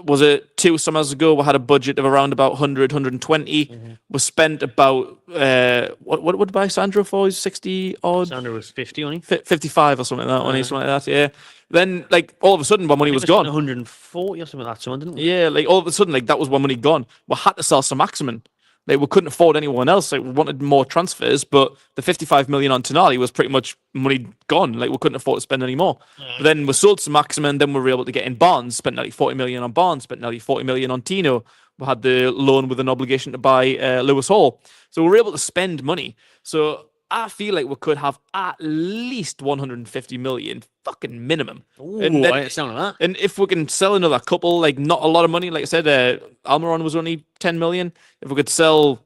was it 2 summers ago, we had a budget of around about 100, 120. We spent about, what did I buy Sandro for? 60 odd? Sandro was 50 only. 55 or something like that, something like that, yeah. Then, all of a sudden, my money was gone. 140 or something like that, didn't we? Yeah, all of a sudden, that was when money gone. We had to sell some Maximin. Like, we couldn't afford anyone else. Like, we wanted more transfers, but the 55 million on Tonali was pretty much money gone. Like, we couldn't afford to spend any more. But then we sold some Maximin, then we were able to get in Barnes, spent nearly 40 million on Barnes, spent nearly 40 million on Tino. We had the loan with an obligation to buy Lewis Hall. So we were able to spend money. So I feel like we could have at least 150 million, fucking minimum. Ooh, And then, I sound like that. and if we can sell another couple, like not a lot of money, like I said, Almiron was only 10 million. If we could sell,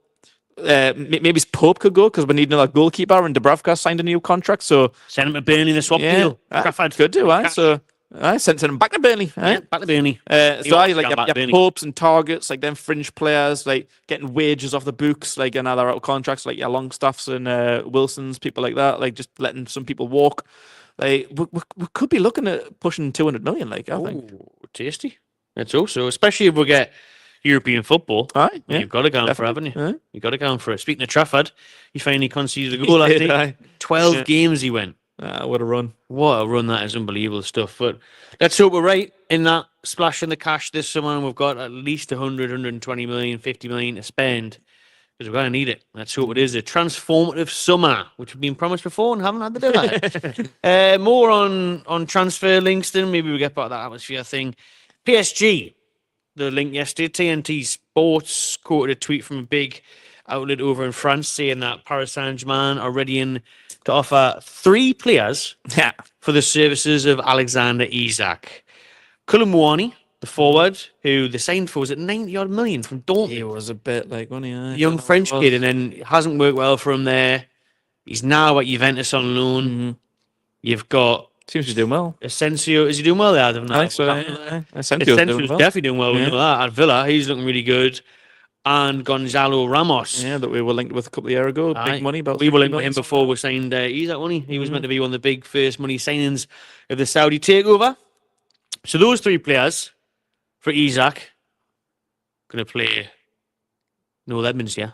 maybe Pope could go because we need another goalkeeper, and Dubravka signed a new contract. So Send him to Burnley in the swap deal. Trafford. could do, right? So I sent him back to Burnley. Yeah, back to Burnley. So I like back to your Burnley. Popes and targets, like them fringe players, like getting wages off the books, like another out of contracts, like your Longstaffs and Wilsons, people like that, like just letting some people walk. Like we could be looking at pushing 200 million. Like I think. Ooh, tasty. That's also, especially if we get European football. Aye, yeah, You've got to go on for, definitely. haven't you? Yeah. You've got to go on for it. Speaking of Trafford, he finally conceded a goal, I think. Aye. 12 Yeah. games he went. What a run. What a run that is, unbelievable stuff. But let's hope we're right in that splash in the cash this summer, and we've got at least 100, 120 million, 50 million to spend because we're going to need it. Let's hope it is a transformative summer, which we've been promised before and haven't had to do that. More on transfer links, then maybe we get back to that atmosphere thing. PSG, the link yesterday, TNT Sports quoted a tweet from a big outlet over in France saying that Paris Saint-Germain are ready in to offer 3 players Yeah. for the services of Alexander Isak. Koulibaly, the forward, who they signed for, was at 90 odd million from Dortmund. He was a bit like, wasn't he? The young French kid, and then it hasn't worked well for him there. He's now at Juventus on loan. Mm-hmm. You've got Seems to be doing well. Asensio. Is he doing well there? I don't know. I think so. Asensio's Asensio's definitely doing well. We know that at Villa. He's looking really good. And Gonzalo Ramos. Yeah, that we were linked with a couple of years ago. Aye. Big money. About We were 60 linked with him million. before we signed Isak, wasn't he? He was meant to be one of the big first money signings of the Saudi takeover. So those 3 players for Isak going to play no Edmonds, yeah?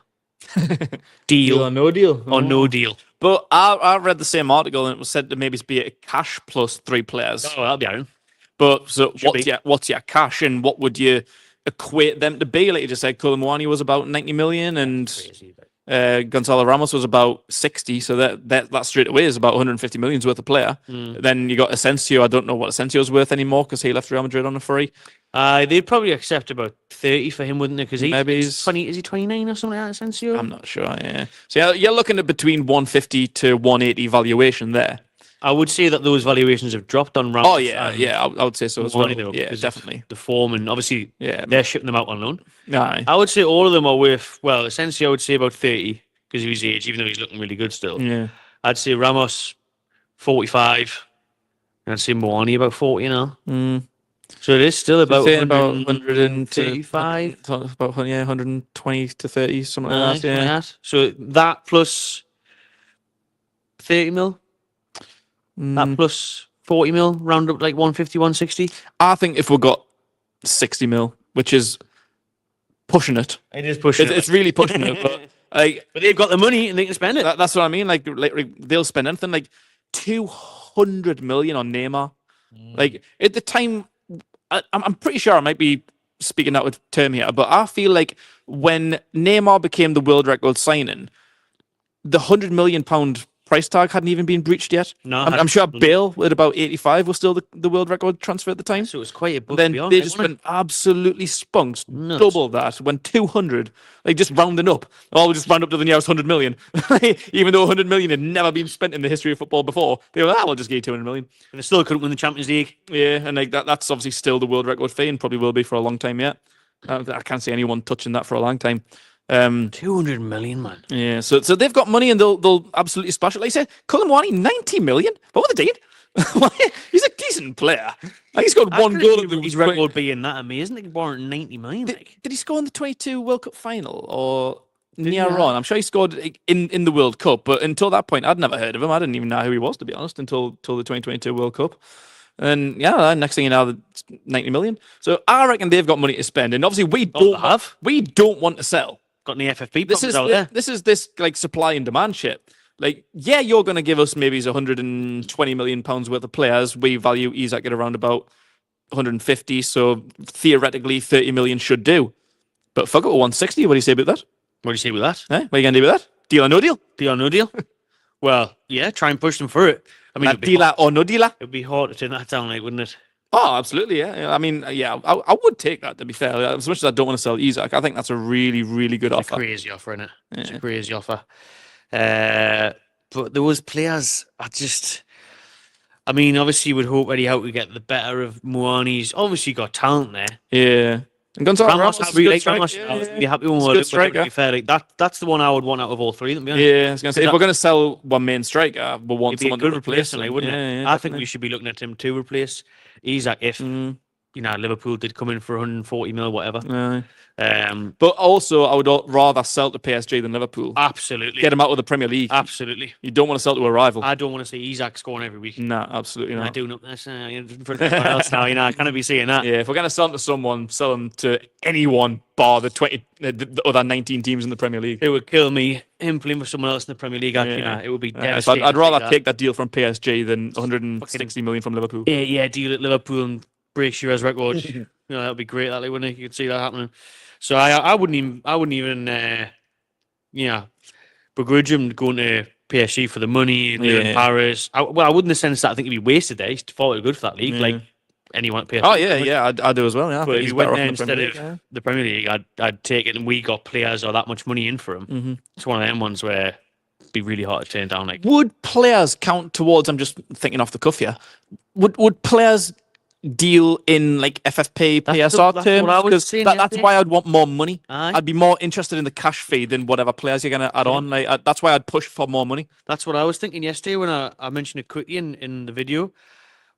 Deal or no deal. or no deal. But I read the same article and it was said to maybe be a cash plus 3 players. Oh, that'll be Aaron. But so Should be. what's your cash and what would you equate them to be? Like you just said, Koulibaly was about 90 million and Crazy, but- Gonzalo Ramos was about 60. So that straight away is about 150 million's worth of player. Then you got Asensio. I don't know what Asensio's worth anymore because he left Real Madrid on a free. They'd probably accept about 30 for him, wouldn't they? Because Maybe he's he's- 20. Is he 29 or something like that, Asensio? I'm not sure. Yeah. So you're looking at between 150 to 180 valuation there. I would say that those valuations have dropped on Ramos. Oh yeah, and I would say so as well. Koulibaly, though, Yeah, because of definitely. the form, and obviously Yeah. they're shipping them out on loan. Aye. I would say all of them are worth, well, Asensio I would say about 30 because of his age, even though he's looking really good still. Yeah. I'd say Ramos 45, and I'd say Moani about 40 now. Mm. So it is still about Saying about 135. about 120 to 30, something Aye, like that. something like Yeah. that. So that plus 30 mil, that Mm. plus 40 mil, round up like 150, 160. I think if we got 60 mil, which is pushing it, It is pushing. it's really pushing it. But like But they've got the money and they can spend it. that's what I mean. Like they'll spend anything like 200 million on Neymar. Like at the time, I'm pretty sure I might be speaking out of term here, but I feel like when Neymar became the world record signing, the £100 million price tag hadn't even been breached yet. No, I'm sure Bale at about 85 was still the world record transfer at the time. So it was quite a book. Then to be they honest, just wasn't went absolutely spunked, Nuts. double that, went 200, like just rounding up. Oh, we just round up to the nearest 100 million. Even though 100 million had never been spent in the history of football before, they were we'll just give you 200 million. it? And they still couldn't win the Champions League. Yeah, and like that's obviously still the world record fee and probably will be for a long time yet. I can't see anyone touching that for a long time. 200 million, man. Yeah, so they've got money and they'll absolutely splash it. Like I said, Koulibaly 90 million. What would they do? He's a decent player. Like, he's got one goal. At His record being that amazing. They borrowed 90 million. Like. Did he score in the 22 World Cup final or he near not? on? I'm sure he scored in the World Cup, but until that point, I'd never heard of him. I didn't even know who he was, to be honest, until the 2022 World Cup. And yeah, next thing you know, it's 90 million. So I reckon they've got money to spend, and obviously we don't want to sell. Got any FFP This problems out there? is this like supply and demand shit. Like, yeah, you're going to give us maybe 120 million pounds worth of players. We value Isak at around about 150, so theoretically 30 million should do. But fuck it, 160. What do you say about that? What do you say with that? What are you going to do with that? Deal or no deal? Deal or no deal? Well, yeah, try and push them for it. I mean, Dealer or no dealer? It'd be hard to turn that down, like, wouldn't it? Oh, absolutely, yeah. I mean, yeah, I would take that, to be fair. As much as I don't want to sell Isak, I think that's a really, really good offer. It's a crazy offer, isn't it? Yeah. It's a crazy offer. But there was players, I mean, obviously you would hope Eddie Howe would get the better of Moani. He's obviously got talent there. Yeah. And Gonzalo Ramos I'd be happy with it, to be fair. Like, that's the one I would want out of all three. Yeah, I was going to say, if we're going to sell one main striker, we'll want someone to replace him, wouldn't it? Yeah, I think we should be looking at him to replace Isak if, Liverpool did come in for 140 mil, whatever. But also, I would rather sell to PSG than Liverpool. Absolutely. Get him out of the Premier League. Absolutely. You don't want to sell to a rival. I don't want to see Isak scoring every week. No, absolutely not. I do not. For everyone else now, I can't be saying that. Yeah, if we're going to sell him to someone, sell him to anyone bar the other 19 teams in the Premier League. It would kill me, him playing for someone else in the Premier League. It would be devastating. So I'd rather take that deal from PSG than 160 million from Liverpool. Yeah, deal at Liverpool and break Shearer's record. That would be great, that, wouldn't it? You could see that happening. So I wouldn't even begrudge him going to PSG for the money in Paris. I wouldn't in the sense that I think he'd be wasted there. He's far too good for that league. Like anyone at PSG. Oh yeah, I do as well. Yeah, but if he went there instead of the Premier League, I'd take it, and we got players or that much money in for him. It's one of them ones where it'd be really hard to turn down. Like, would players count towards? I'm just thinking off the cuff here. Would players deal in like FFP, PSR terms? That's why I'd want more money. I'd be more interested in the cash fee than whatever players you're going to add on. Like that's why I'd push for more money. That's what I was thinking yesterday when I mentioned it quickly in the video,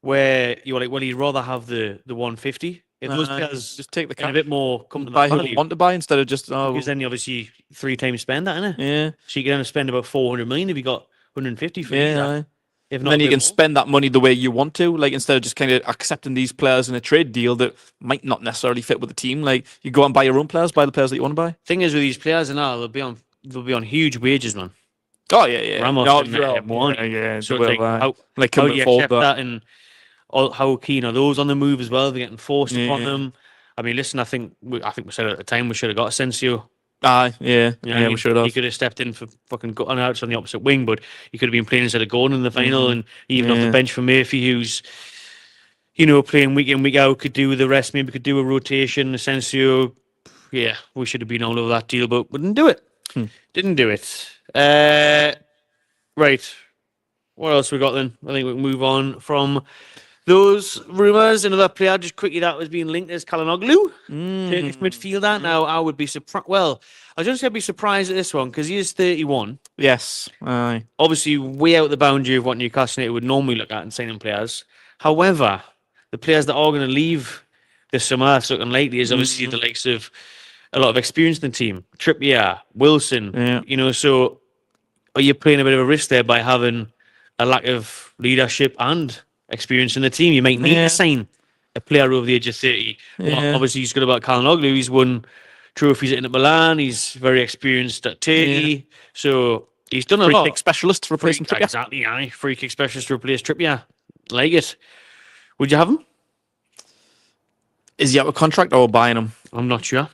where you were like, well, you'd rather have the 150 if those players just take the cash, a bit more come to buy who you want to buy instead of just because then you obviously 3 times spend that, innit? Yeah. So you can spend about 400 million if you got 150 for that. If not, then you can spend that money the way you want to, like instead of just kind of accepting these players in a trade deal that might not necessarily fit with the team. Like you go and buy your own players, buy the players that you want to buy. Thing is with these players and all, they'll be on huge wages, man. Oh yeah. Ramos So like how do you accept that, and how keen are those on the move as well? They're getting forced upon them. I mean, listen, I think we said at the time we should have got Asensio. We should have. He could have stepped in for fucking Gordon out on the opposite wing, but he could have been playing instead of Gordon in the final, and even off the bench for Murphy, who's playing week in, week out, could do the rest, maybe could do a rotation. Asensio, we should have been all over that deal, but we didn't do it. Didn't do it. Right. What else we got then? I think we can move on from those rumours. Another player just quickly that was being linked as Calhanoglu, Turkish midfielder. Now, I would be surprised. Well, I was going to say I'd be surprised at this one because he is 31. Yes. Obviously, way out the boundary of what Newcastle United would normally look at in signing players. However, the players that are going to leave this summer, looking likely, is obviously the likes of a lot of experience in the team. Trippier, Wilson, so are you playing a bit of a risk there by having a lack of leadership and experience in the team? You might need to sign a player over the age of 30. Well, obviously, he's good about Calhanoglu. He's won trophies at Milan. He's very experienced at Turkey. So he's done a lot. Free kick specialist to replace Trippier. Exactly, free kick specialist to replace Trippier. Like it. Would you have him? Is he out of contract or buying him? I'm not sure.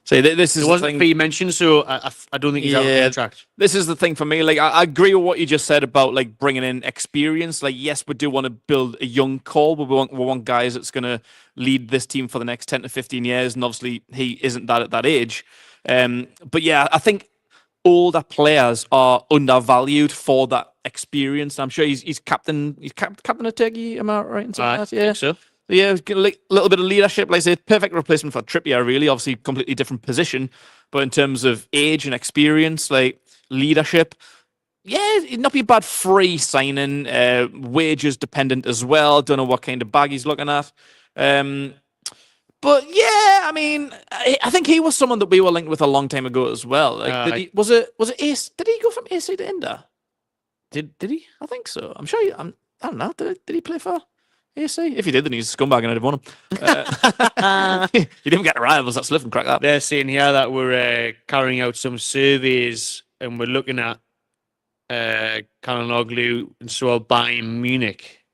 So this is it wasn't fee mentioned, so I don't think he's out of contract. This is the thing for me. Like I agree with what you just said about like bringing in experience. Like yes, we do want to build a young core, but we want guys that's going to lead this team for the next 10 to 15 years. And obviously he isn't that at that age. But yeah, I think older players are undervalued for that experience. I'm sure he's captain. He's captain of Turkey. Am I right in saying that? Yeah. I think so. Yeah, a little bit of leadership. Like I said, perfect replacement for Trippier, really. Obviously, completely different position. But in terms of age and experience, like leadership, it'd not be a bad free signing. Wages dependent as well. Don't know what kind of bag he's looking at. But yeah, I mean, I think he was someone that we were linked with a long time ago as well. Like, was it Ace? Did he go from AC to Inter? Did he? I think so. I'm sure. I don't know. Did he play for AC? If he did, then he's a scumbag and I'd have won him. He didn't get the rivals. That's lift and crack that. They're saying here that we're carrying out some surveys and we're looking at Calhanoglu and so buying Munich.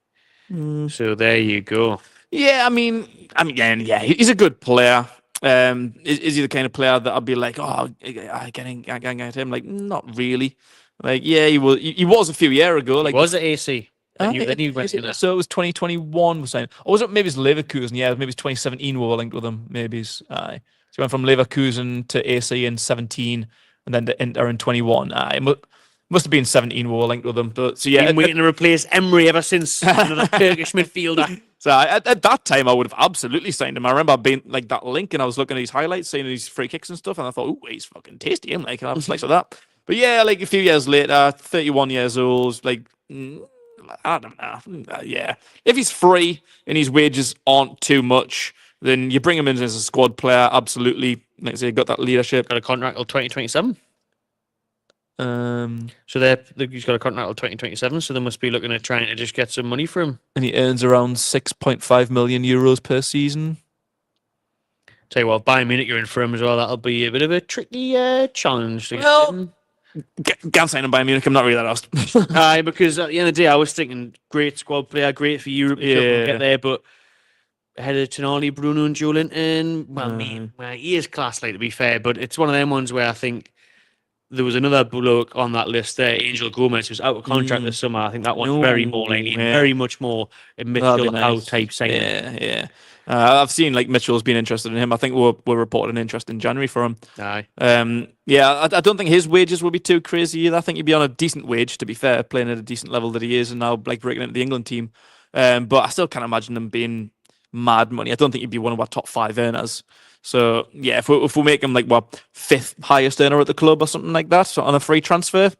So there you go. Yeah, I mean, yeah, he's a good player. Is he the kind of player that I'd be like, oh, I can get him? Like, not really. Like, yeah, he was a few years ago. Like, He was at AC. Then you went in there. so it was 2021 was saying. Or was it maybe it's Leverkusen? Yeah, maybe it's 2017 we were linked with him. Maybe it's so he went from Leverkusen to AC in 17 and then to Inter in 21. It must have been 17 we were linked with him. But so yeah, been waiting to replace Emery ever since, another Turkish midfielder. So at that time, I would have absolutely signed him. I remember being like that link, and I was looking at his highlights, seeing his free kicks and stuff, and I thought, "Oh, he's fucking tasty." I'm like, and I was like, that. But yeah, like a few years later, 31 years old, like I don't know. Yeah, if he's free and his wages aren't too much, then you bring him in as a squad player. Absolutely, like I say, got that leadership. Got a contract till 2027. Um, So he's got a contract till 2027. So they must be looking at trying to just get some money for him. and he earns around 6.5 million euros per season. Tell you what, Bayern Munich, you're in for him as well. That'll be a bit of a tricky challenge. To Well, can't sign him by Munich. I'm not really that asked. Aye, because at the end of the day, I was thinking great squad player, great for Europe, Yeah. get there, but ahead of Tonali, Bruno, and Joelinton, well, he is class, like to be fair, but it's one of them ones where I think there was another bloke on that list there, Angel Gomez, who's out of contract this summer. I think that one's very more likely, very much more a midfield out type signing. Yeah. I've seen like Mitchell's been interested in him. I think we're reporting interest in January for him. Aye. Yeah, I don't think his wages will be too crazy either. I think he'd be on a decent wage, to be fair, playing at a decent level that he is, and now like breaking into the England team. But I still can't imagine him being mad money. I don't think he'd be one of our top 5 earners. So yeah, if we make him like what 5th highest earner at the club or something like that, so on a free transfer,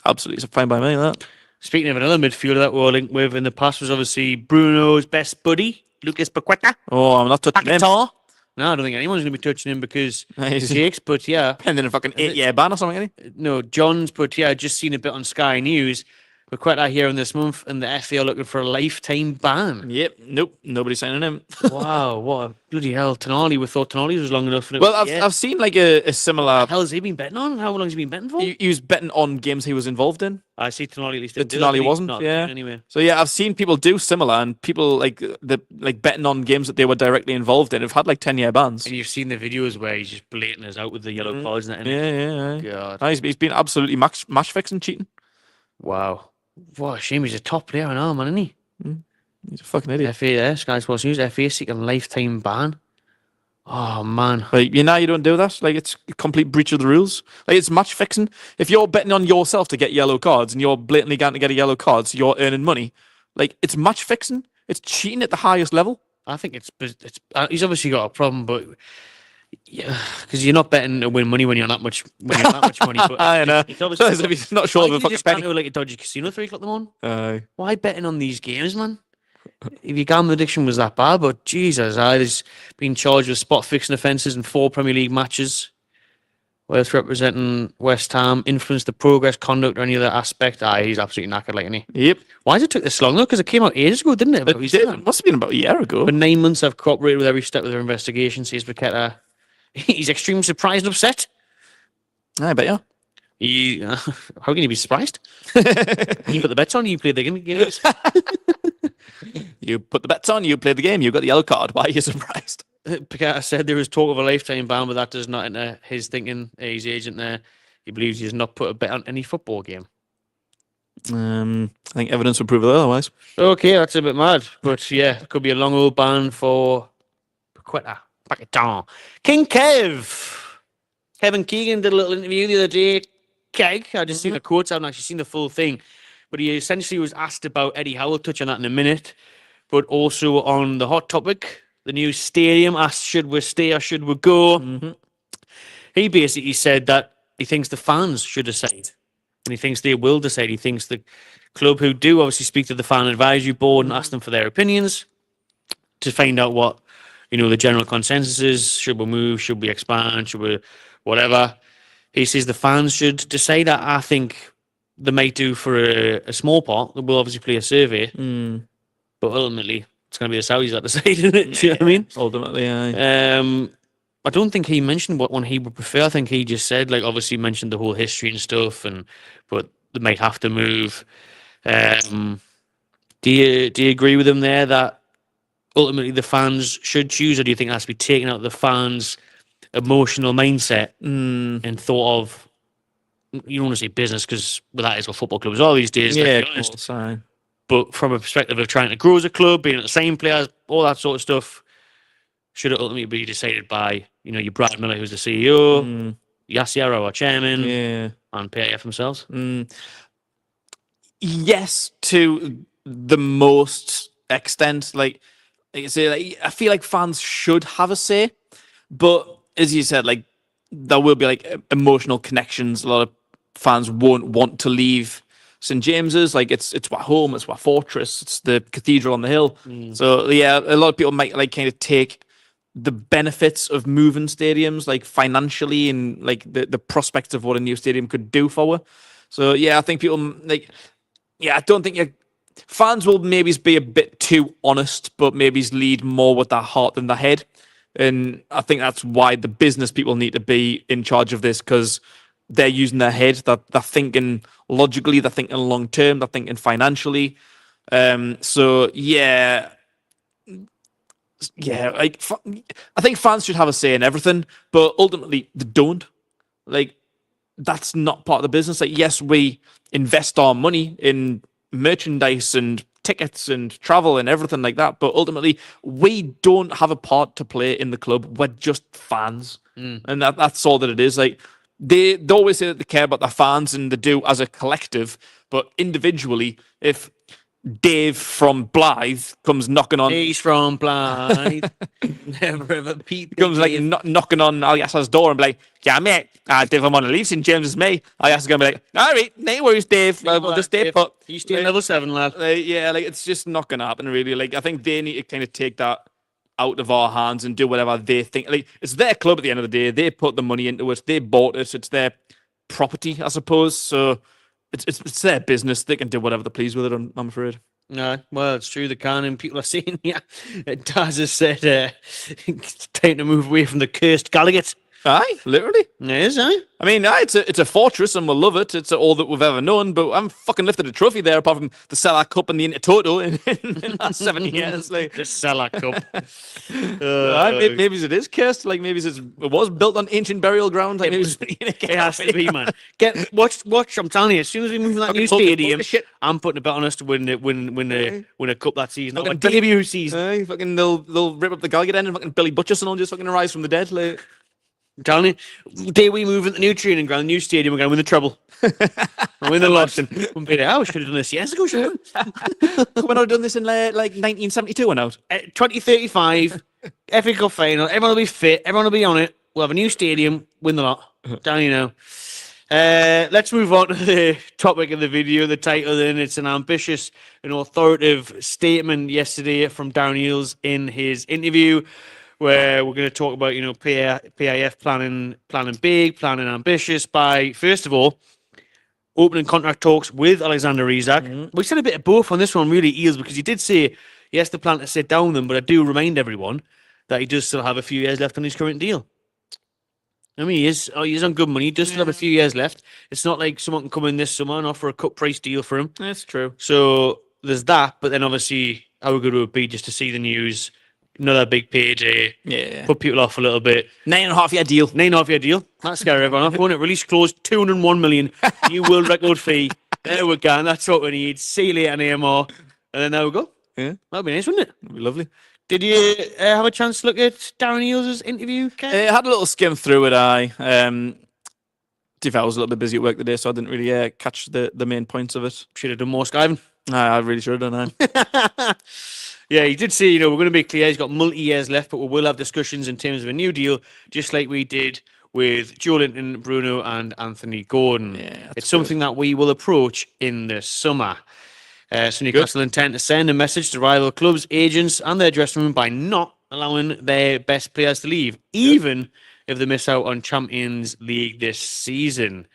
absolutely fine by me. That. Speaking of another midfielder that we were linked with in the past was obviously Bruno's best buddy, Lucas Paqueta. Oh, I'm not touching him. No, I don't think anyone's going to be touching him because Jake's, but yeah. Pending a fucking 8-year ban or something, ain't he? No, John's, but yeah, I just seen a bit on Sky News. Paqueta here in this month, and the FA are looking for a lifetime ban. Yep, nope, nobody's signing him. Wow, what a bloody hell. Tonali, we thought Tonali was long enough. Well, I've seen like a similar. What the hell has he been betting on? How long has he been betting for? He was betting on games he was involved in. I see Tonali at least. Tonali wasn't, yeah. Anyway. So yeah, I've seen people do similar, and people like betting on games that they were directly involved in have had like 10-year bans. And you've seen the videos where he's just blatant us out with the yellow cards and that. Yeah. God. No, he's been absolutely match fixing, cheating. Wow. What a shame. He's a top player now, man, isn't he? He's a fucking idiot. FA there, Sky Sports News. FA seeking lifetime ban. Oh man. Like you don't do that. Like it's a complete breach of the rules. Like it's match fixing. If you're betting on yourself to get yellow cards and you're blatantly going to get a yellow card, so you're earning money. Like it's match fixing. It's cheating at the highest level. I think it's he's obviously got a problem, but yeah, because you're not betting to win money when you're not much money. But I know. It's obviously If he's not sure of a fucking just penny. can't go like a dodgy casino 3 o'clock in the morning. Aye. Why betting on these games, man? If your gambling addiction was that bad, but Jesus, he's been charged with spot fixing offences in 4 Premier League matches. Whilst representing West Ham, influenced the progress, conduct, or any other aspect. He's absolutely knackered, like, isn't he? Yep. Why has it took this long though? Because it came out ages ago, didn't it? It must have been about a year ago. For 9 months, I've cooperated with every step of their investigation, says Paqueta. He's extremely surprised and upset. I bet How can you be surprised? You put the bets on, you played the games. You put the bets on, you played the game, you got the yellow card. Why are you surprised? Paqueta said there was talk of a lifetime ban, but that does not enter his thinking. His agent there, he believes he has not put a bet on any football game. I think evidence would prove it otherwise. Okay, that's a bit mad. But yeah, it could be a long old ban for Paqueta. King Kevin Keegan did a little interview the other day. I just seen the quotes. I haven't actually seen the full thing. But he essentially was asked about Eddie Howe. We'll touch on that in a minute. But also on the hot topic, the new stadium, asked should we stay or should we go? He basically said that he thinks the fans should decide. And he thinks they will decide. He thinks the club who do obviously speak to the fan advisory board and ask them for their opinions to find out what, the general consensus is. Should we move? Should we expand? Should we whatever? He says the fans should decide. I think they might do for a small part. They will obviously play a survey. But ultimately, it's going to be the Saudis that decide, isn't it? Do you know what I mean? Ultimately, aye. I don't think he mentioned what one he would prefer. I think he just said, obviously mentioned the whole history and stuff, but they might have to move. Do you agree with him there that ultimately the fans should choose, or do you think it has to be taken out of the fans emotional mindset and thought of, you don't want to say business because that is what football clubs are these days, Yeah, let's be honest. course, But from a perspective of trying to grow as a club, being at the same players, all that sort of stuff, should ultimately be decided by, your Brad Miller, who's the CEO, Yasser, our chairman, yeah. and PIF themselves. Yes, to the most extent. Like I say, I feel like fans should have a say, but as you said, like there will be like emotional connections. A lot of fans won't want to leave St James's. Like it's our home, it's our fortress, it's the cathedral on the hill. So yeah, a lot of people might like kind of take the benefits of moving stadiums, like financially, and like the prospects of what a new stadium could do for us. So yeah, I think people like, I don't think fans will maybe be a bit too honest, but maybe lead more with their heart than their head. And I think that's why the business people need to be in charge of this, because they're using their head. They're thinking logically, they're thinking long term, they're thinking financially. So yeah, like I think fans should have a say in everything, but ultimately they don't. Like that's not part of the business. Like yes, we invest our money in merchandise and tickets and travel and everything like that, but ultimately we don't have a part to play in the club. We're just fans, and that's all that it is. Like they always say that they care about their fans, and they do as a collective, but individually, if Dave from Blythe comes knocking on. He's from Blythe. Never ever Pete. Comes like knocking on Alias's door and be like, "Yeah, mate, Dave, I'm on a leave St James's, mate." Alias is gonna be like, "All right, no worries, Dave. We'll just stay put." You stay level 7, lad. Yeah, like it's just not gonna happen, really. Like I think they need to kind of take that out of our hands and do whatever they think. Like it's their club at the end of the day. They put the money into it. They bought it. It's their property, I suppose. So it's their business. They can do whatever they please with it. I'm afraid. No, well, it's true. They can, and people are saying, Daz has said it's time to move away from the cursed Gallagher. Aye, literally. It is, aye. I mean, it's a fortress, and we'll love it. It's all that we've ever known. But I'm fucking lifted a trophy there, apart from the Salah Cup and the Intertoto in the last 7 years. Like the Salah Cup. Maybe it is cursed. Like maybe it was built on ancient burial ground. Like maybe it has to be, man. Watch. I'm telling you, as soon as we move to that new stadium, I'm putting a bet on us to win a cup that season. Fucking debut season. Aye, fucking they'll rip up the Gallagher end, and fucking Billy Butcherson will just fucking arise from the dead. Like. I'm telling you, day we move into the new training ground, the new stadium, we're going to win the treble. We'll win the lot. We'll be like, we should have done this years ago. We're not done this in like 1972 or not. 2035, FA Cup final. Everyone will be fit. Everyone will be on it. We'll have a new stadium. Win the lot. Telling you now. Let's move on to the topic of the video. The title, then, it's an ambitious and authoritative statement yesterday from Darren Eales in his interview, where we're going to talk about, PIF planning big, planning ambitious by, first of all, opening contract talks with Alexander Isak. We said a bit of both on this one, really, Eales, because he did say he has the plan to sit down with them, but I do remind everyone that he does still have a few years left on his current deal. I mean, he is on good money. He does still have a few years left. It's not like someone can come in this summer and offer a cut price deal for him. That's true. So there's that, but then obviously, how good would it be just to see the news? Another big payday. Yeah. Put people off a little bit. 9.5-year deal. 9.5-year deal. That's scary everyone off. Won't it? Release clause, 201 million. New world record fee. There we go. And that's what we need. See you later, AMR. And then there we go. Yeah. That'd be nice, wouldn't it? That'd be lovely. Did you have a chance to look at Darren Eales' interview, Ken? I had a little skim through it, I was a little bit busy at work today, so I didn't really catch the main points of it. Should have done more skiving. I really should have done that. Yeah, he did say, we're going to be clear. He's got multi-years left, but we will have discussions in terms of a new deal, just like we did with Joe Linton, Bruno, and Anthony Gordon. Yeah, it's something that we will approach in the summer. So Newcastle intend to send a message to rival clubs, agents, and their dressing room by not allowing their best players to leave, even if they miss out on Champions League this season.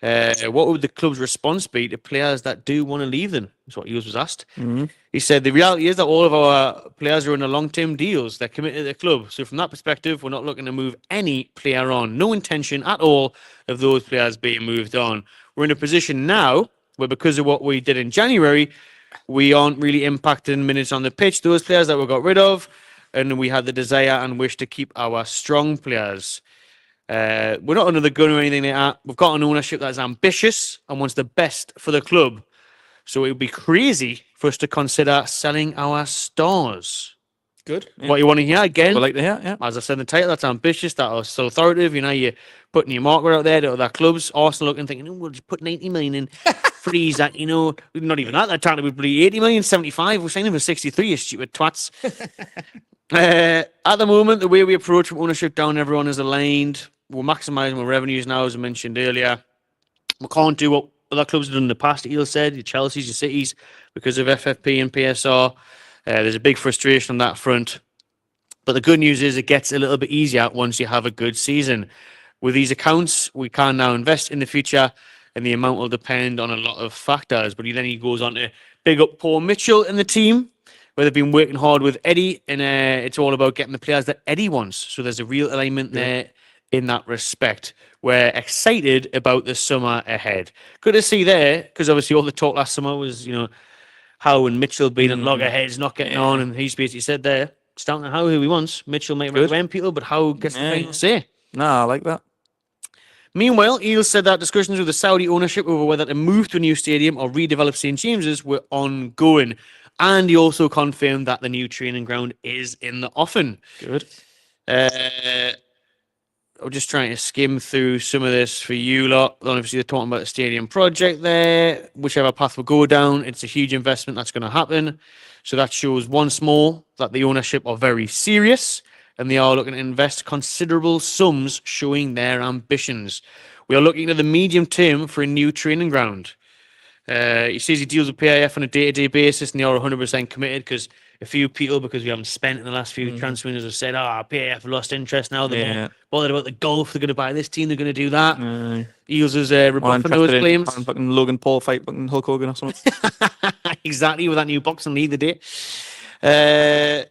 What would the club's response be to players that do want to leave them? That's what Eales was asked. Mm-hmm. He said, the reality is that all of our players are in a long-term deals. They're committed to the club. So from that perspective, we're not looking to move any player on. No intention at all of those players being moved on. We're in a position now where, because of what we did in January, we aren't really impacting minutes on the pitch. Those players that we got rid of, and we had the desire and wish to keep our strong players. We're not under the gun or anything like that. We've got an ownership that's ambitious and wants the best for the club. So it would be crazy for us to consider selling our stars. Good. What you want to hear again? We like to hear, yeah. As I said in the title, that's ambitious, that's still authoritative. You know, you're putting your marker out there to other clubs. Arsenal looking, thinking, oh, we'll just put 90 million in. Freeze that, you know, not even that. They're trying to be 80 million, 75. We're signing for 63, you stupid twats. At the moment, the way we approach from ownership down, everyone is aligned. We're maximising our revenues now, as I mentioned earlier. We can't do what other clubs have done in the past, Eel said, your Chelsea's, your Cities, because of FFP and PSR. There's a big frustration on that front. But the good news is it gets a little bit easier once you have a good season. With these accounts, we can now invest in the future, and the amount will depend on a lot of factors. But then he goes on to big up Paul Mitchell and the team, where they've been working hard with Eddie, and it's all about getting the players that Eddie wants. So there's a real alignment there in that respect. We're excited about the summer ahead. Good to see there, because obviously all the talk last summer was, you know, Howe and Mitchell being in loggerheads, not getting on, and he's basically said there, it's down to Howe who he wants. Mitchell might recommend people, but Howe gets the final say. No, I like that. Meanwhile, Eel said that discussions with the Saudi ownership over whether to move to a new stadium or redevelop St James's were ongoing. And he also confirmed that the new training ground is in the offing. Good. I'm just trying to skim through some of this for you lot. Obviously, they're talking about the stadium project there. Whichever path we go down, it's a huge investment that's going to happen. So that shows once more that the ownership are very serious and they are looking to invest considerable sums, showing their ambitions. We are looking at the medium term for a new training ground. He says he deals with PIF on a day-to-day basis and they are 100% committed because a few people, because we haven't spent in the last few transfer windows, have said, PIF have lost interest now. They're more bothered about the golf. They're going to buy this team. They're going to do that. Eels is rebuffing those claims. Fucking Logan Paul fight fucking Hulk Hogan or something. Exactly, with that new boxing league the day.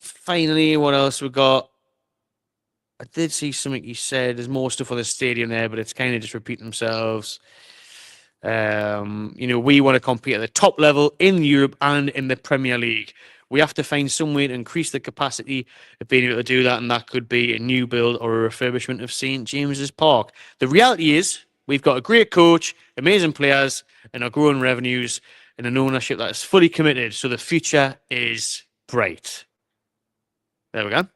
Finally, what else we got? I did see something he said. There's more stuff on the stadium there, but it's kind of just repeating themselves. You know, we want to compete at the top level in Europe and in the Premier League. We have to find some way to increase the capacity of being able to do that, and that could be a new build or a refurbishment of St James's Park. The reality is, we've got a great coach, amazing players, and our growing revenues, and an ownership that is fully committed. So the future is bright. There we go.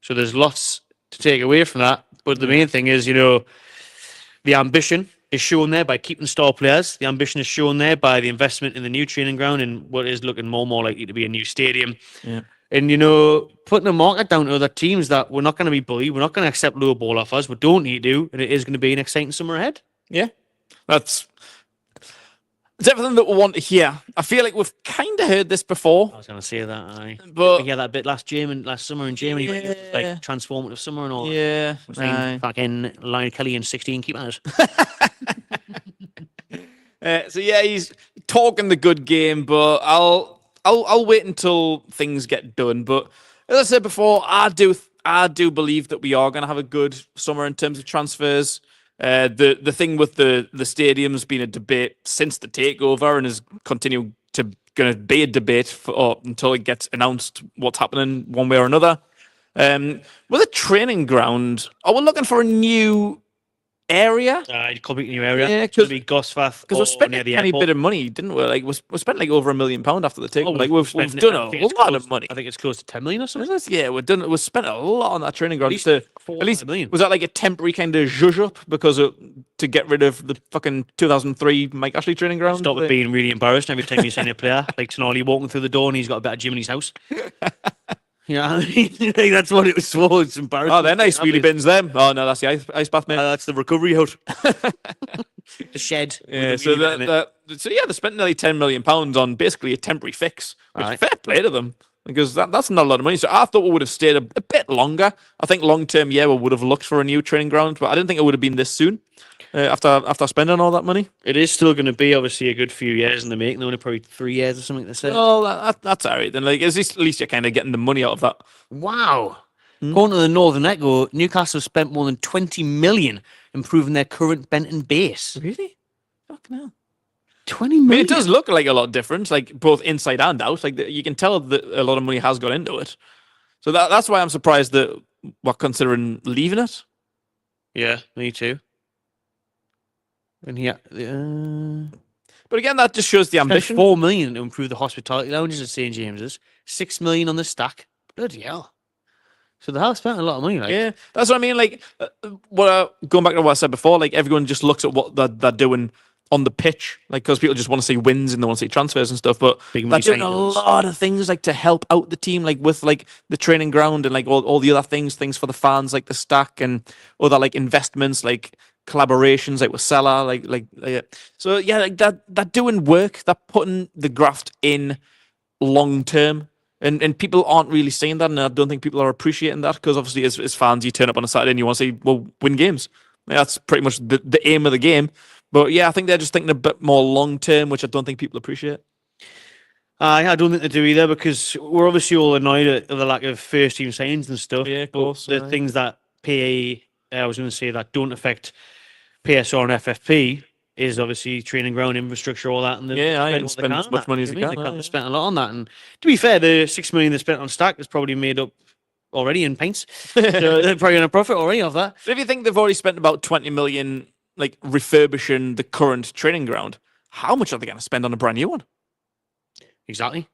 So there's lots to take away from that, but the main thing is, you know, the ambition is shown there by keeping star players. The ambition is shown there by the investment in the new training ground and what is looking more and more likely to be a new stadium. Yeah. And, you know, putting a market down to other teams that we're not going to be bullied. We're not going to accept low ball offers. We don't need to. And it is going to be an exciting summer ahead. Yeah. It's everything that we want to hear. I feel like we've kind of heard this before. I was going to say that. But we heard that bit last summer in Germany. Like transformative summer and all. Yeah. Fucking Lionel Kelly and 16 keepers. So yeah, he's talking the good game, but I'll wait until things get done. But as I said before, I do believe that we are going to have a good summer in terms of transfers. The thing with the stadium's been a debate since the takeover and is continuing to going to be a debate until it gets announced what's happening one way or another. With a training ground, are we looking for a new area? Completely new area. Yeah, because be Gosforth. Because we spent a tiny bit of money, didn't we? Like we spent like over £1 million after the takeover. Like we've done a lot of money. I think it's close to 10 million or something. Yeah, we spent a lot on that training ground. At least million. Was that like a temporary kind of zhuzh up because to get rid of the fucking 2003 Mike Ashley training ground? Stop it being really embarrassed every time you sign a player. Like Tonali walking through the door and he's got a better gym in his house. Yeah, like, that's what it was for. It's embarrassing. Oh, they're nice wheelie bins, them. Oh, no, that's the ice bath, mate. That's the recovery hut. The shed. Yeah, so they spent nearly £10 million on basically a temporary fix. Which fair play to them, because that's not a lot of money. So I thought we would have stayed a bit longer. I think long term, we would have looked for a new training ground, but I didn't think it would have been this soon. After spending all that money, it is still going to be obviously a good few years in the making. Only probably 3 years or something to say. Oh, that's alright then. Like at least you're kind of getting the money out of that. Wow. Going to the Northern Echo, Newcastle spent more than 20 million improving their current Benton base. Really? Fucking hell. 20 million. I mean, it does look like a lot of difference, like both inside and out. Like you can tell that a lot of money has gone into it. So that's why I'm surprised that were considering leaving it. Yeah, me too. And But again, that just shows the spent ambition. 4 million to improve the hospitality lounges at St James's. 6 million on the stack. Bloody hell! So they have spent a lot of money. Like, Yeah, that's what I mean. Like, going back to what I said before, like everyone just looks at what they're doing on the pitch, like because people just want to see wins and they want to see transfers and stuff. But Big they're money doing a signings. lot of things like to help out the team, like with like the training ground and like all the other things for the fans, like the stack and other like investments, like collaborations, like with Salah, so yeah, like they're doing work. They're putting the graft in long term. And people aren't really seeing that, and I don't think people are appreciating that because obviously, as fans, you turn up on a Saturday and you want to see, well, win games. Yeah, that's pretty much the aim of the game. But yeah, I think they're just thinking a bit more long term, which I don't think people appreciate. I don't think they do either because we're obviously all annoyed at the lack of first team signings and stuff. Yeah, of but course, the things that I was going to say that don't affect PSR and FFP is obviously training ground infrastructure, all that. And I ain't spend as much money as you can. They spent a lot on that. And to be fair, the 6 million they spent on stack is probably made up already in paints. So they're probably going to profit already off that. So if you think they've already spent about 20 million, like refurbishing the current training ground, how much are they going to spend on a brand new one? Exactly.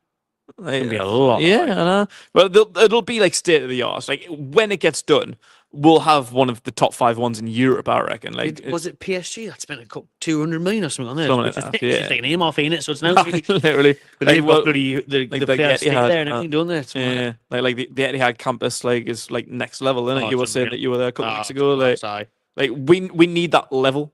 Like, It'll be a lot. Yeah, I know. But it'll be like state of the art. Like when it gets done, we'll have one of the top 5 ones in Europe, I reckon. Like, was it PSG that spent 200 million or something on there? Something like that, yeah. It's like a name off in it, so it's now literally. But they've got bloody the players stay Etihad, there and everything, don't they? It's Yeah, like the Etihad campus, like is like next level, isn't it? You were saying that you were there a couple of weeks ago. Like we need that level.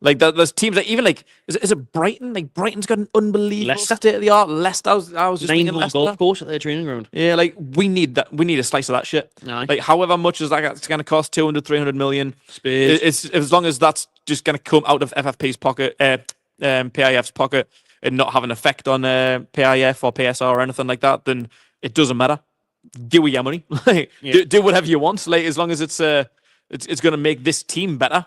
Like there's teams that even like is it Brighton? Like Brighton's got an unbelievable state of the art. Leicester, I was just thinking Leicester. golf course at their training ground. Yeah, like we need that. We need a slice of that shit. Aye. Like however much is that it's going to cost, 200, 300 million. It's as long as that's just going to come out of FFP's pocket, PIF's pocket, and not have an effect on PIF or PSR or anything like that, then it doesn't matter. Give me your money. Do whatever you want. Like as long as it's going to make this team better.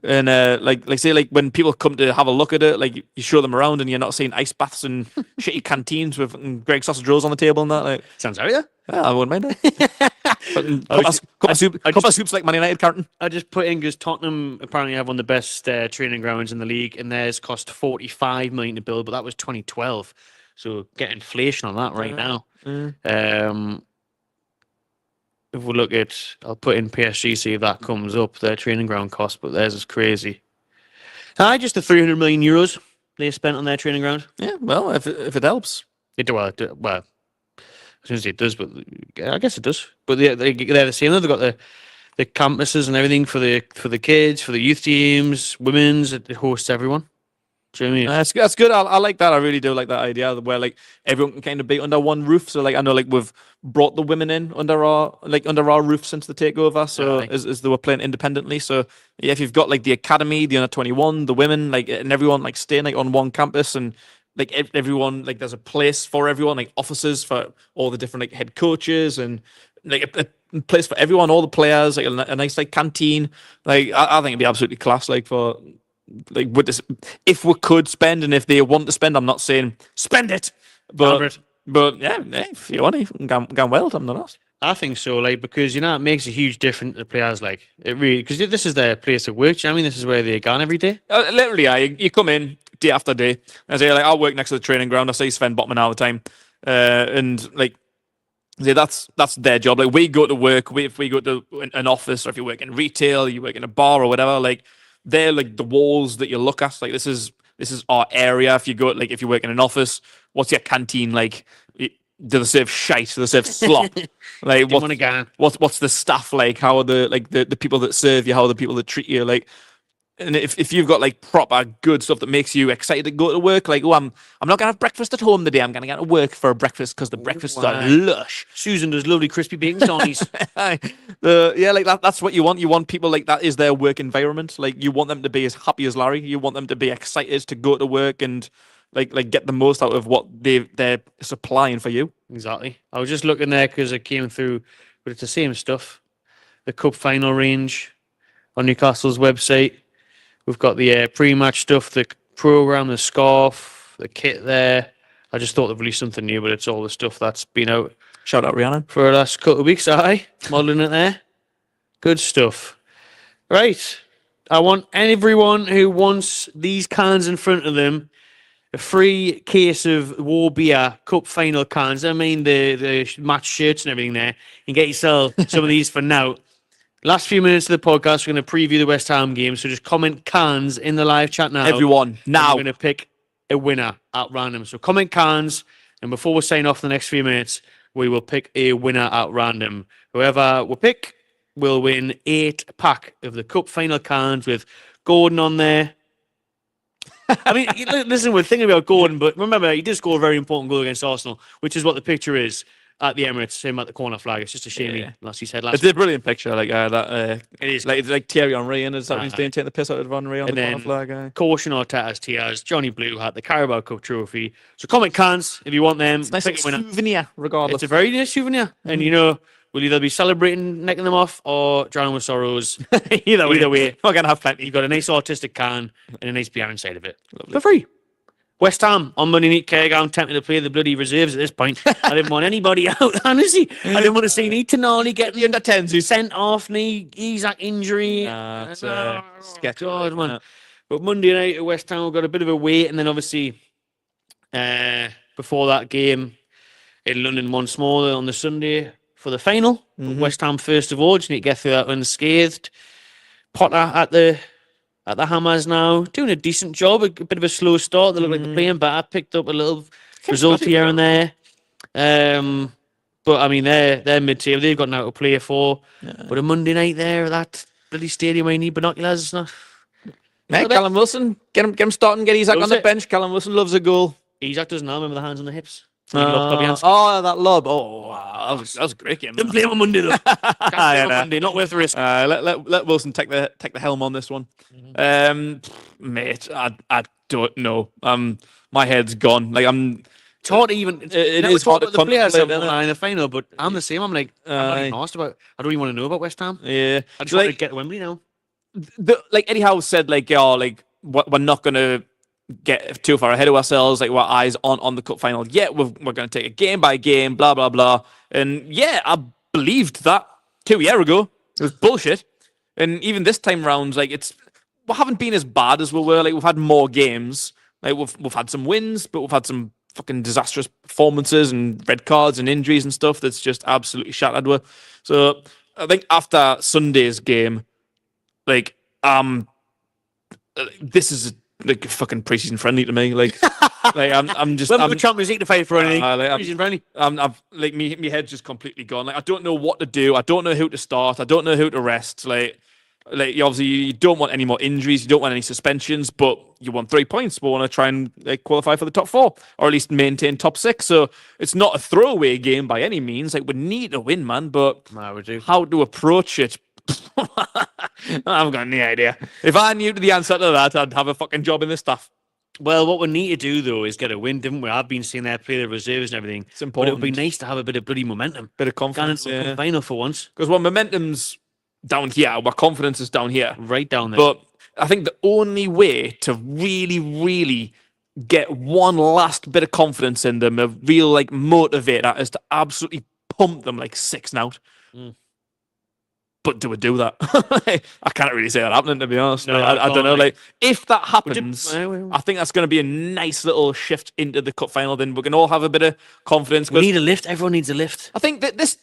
And like when people come to have a look at it, like you show them around and you're not seeing ice baths and shitty canteens with Greg sausage rolls on the table and that. Like sounds out, yeah. I wouldn't mind it. Cup of soups like Man United, Carton. I just put in because Tottenham apparently have one of the best training grounds in the league, and theirs cost 45 million to build, but that was 2012. So get inflation on that right now. If we look at, I'll put in PSG, see if that comes up, their training ground cost, but theirs is crazy. Just the 300 million euros they spent on their training ground. Yeah, well, if it helps. Well, I was going to say it does, but I guess it does. But they're the same. They've got the campuses and everything for the kids, for the youth teams, women's. It hosts everyone. Do you know what I mean? That's good. I like that. I really do like that idea where like everyone can kind of be under one roof. So like I know like we've brought the women in under our roof since the takeover. So as they were playing independently. So yeah, if you've got like the academy, the under-21, the women, like and everyone like staying like on one campus and like everyone like there's a place for everyone, like offices for all the different like head coaches and like a place for everyone, all the players, like a nice like canteen. Like I think it'd be absolutely class. Like for like with this, if we could spend and if they want to spend, I'm not saying spend it, but yeah, if you want, you can go well. I'm not asked. I think so, like because it makes a huge difference to the players. Like it really, because this is their place of work. I mean, this is where they're gone every day. Literally, you come in day after day. I say like I'll work next to the training ground. I see Sven Botman all the time, and like. That's their job. Like we go to work. If we go to an office, or if you work in retail, you work in a bar or whatever. Like they're like the walls that you look at. Like this is our area. If you work in an office, what's your canteen like? Do they serve shite? Do they serve slop? Like what's the staff like? How are the people that serve you? How are the people that treat you? Like. And if you've got like proper good stuff that makes you excited to go to work, like I'm not gonna have breakfast at home today. I'm gonna get to work for a breakfast because the breakfasts are lush. Susan does lovely crispy bacon Johnnies. That's what you want. You want people like that is their work environment. Like you want them to be as happy as Larry. You want them to be excited to go to work and like get the most out of what they're supplying for you. Exactly. I was just looking there because it came through, but it's the same stuff. The cup final range on Newcastle's website. We've got the pre-match stuff, the program, the scarf, the kit there. I just thought they'd released something new, but it's all the stuff that's been out Shout out Rhiannon. for the last couple of weeks. Aye, modelling it there. Good stuff. Right. I want everyone who wants these cans in front of them a free case of War Beer Cup final cans. I mean, the match shirts and everything there. You can get yourself some of these for now. Last few minutes of the podcast, we're going to preview the West Ham game. So just comment cans in the live chat now. Everyone, now. We're going to pick a winner at random. So comment cans. And before we sign off the next few minutes, we will pick a winner at random. Whoever we pick will win 8-pack of the Cup final cans with Gordon on there. I mean, listen, we're thinking about Gordon, but remember, he did score a very important goal against Arsenal, which is what the picture is at the Emirates, him at the corner flag. It's just a shame he lost his head last It's a brilliant picture, like that. It is. Like Thierry Henry, and is that he's doing, taking the piss out of Henry on And the then corner flag. Caution Arteta's tears, Johnny Blue hat, the Carabao Cup trophy. So comment cans if you want them. It's a nice Pick a winner. souvenir, regardless. It's a very nice souvenir. And you know, we'll either be celebrating, necking them off, or drowning with sorrows. Either way, we're going to have plenty. You've got a nice artistic can and a nice beer inside of it. Lovely. For free. West Ham on Monday night, Keg. I'm tempted to play the bloody reserves at this point. I didn't want anybody out, honestly. I didn't want to see Tonali get the under 10s who sent off, knee, Isak injury. Sketch. God, man. But Monday night at West Ham, we've got a bit of a wait, and then obviously before that game in London once more on the Sunday for the final. West Ham first of all, just need to get through that unscathed. Potter at the Hammers now, doing a decent job. A bit of a slow start. They look like they're playing better. Picked up a little result here and there. But I mean, they're mid-table. They've got now to play for. But a Monday night there at that bloody stadium where you need binoculars, it's not. Hey, Callum Wilson, get him starting. Get Isak on the bench. Callum Wilson loves a goal. Isak doesn't know. Remember the hands on the hips. That lob. Oh, wow. That was a great game. Didn't play him on Monday though. Can't play him on Monday. Not worth the risk. Let Wilson take the helm on this one. Mate, I don't know. My head's gone. Like it's hard to even. It is hard to the players in contemplate, the final, but I'm the same. I'm like, I'm not even asked about. I don't even want to know about West Ham. Yeah, I just want to get to Wembley now. Like Eddie Howe said, like, we're not gonna get too far ahead of ourselves. Like, we're eyes on the cup final. Yeah, we're going to take it game by game, blah blah blah. And yeah, I believed that 2 years ago. It was bullshit. And even this time round, like, we haven't been as bad as we were. Like, we've had more games. Like, we've had some wins, but we've had some fucking disastrous performances and red cards and injuries and stuff that's just absolutely shattered with. So I think after Sunday's game, like, this is like fucking preseason friendly to me. Like, I'm just. I'm Champions League to fight for anything. Preseason friendly. I've like my head's just completely gone. Like, I don't know what to do. I don't know who to start. I don't know who to rest. Like obviously you don't want any more injuries. You don't want any suspensions, but you want 3 points. We want to try and qualify for the top 4, or at least maintain top 6. So it's not a throwaway game by any means. Like, we need to win, man. But how to approach it? I've got any idea. If I knew the answer to that, I'd have a fucking job in this stuff. Well, what we need to do, though, is get a win, didn't we? I've been seeing their play the reserves and everything. It's important. But it would be nice to have a bit of bloody momentum. Bit of confidence. Going into the final for once. Because when momentum's down here, our confidence is down here. Right down there. But I think the only way to really, really get one last bit of confidence in them, a real, like, motivator, is to absolutely pump them like 6-0. But do we do that? I can't really say that happening, to be honest. No, I don't know. Like, if that happens, I I think that's going to be a nice little shift into the cup final. Then we can all have a bit of confidence. We need a lift. Everyone needs a lift. I think that this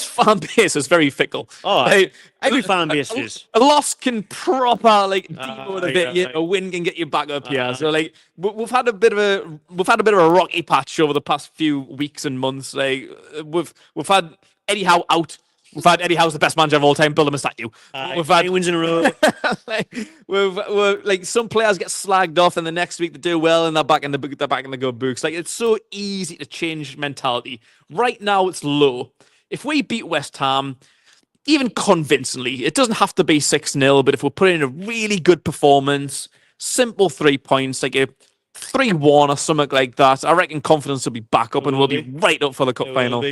fan base is very fickle. Oh, like, every fan base is. A loss can proper demote a bit. A win can get you back up here. So like we've had a bit of a rocky patch over the past few weeks and months. Like we've had Eddie Howe out. We've had Eddie Howe's the best manager of all time. Build him a statue. We've had 8 wins in a row. we're like, some players get slagged off, and the next week they do well, and they're back in the good books. Like, it's so easy to change mentality. Right now, it's low. If we beat West Ham, even convincingly, it doesn't have to be 6-0, but if we put in a really good performance, simple 3 points, like a 3-1 or something like that, I reckon confidence will be back up, and we'll be right up for the cup final.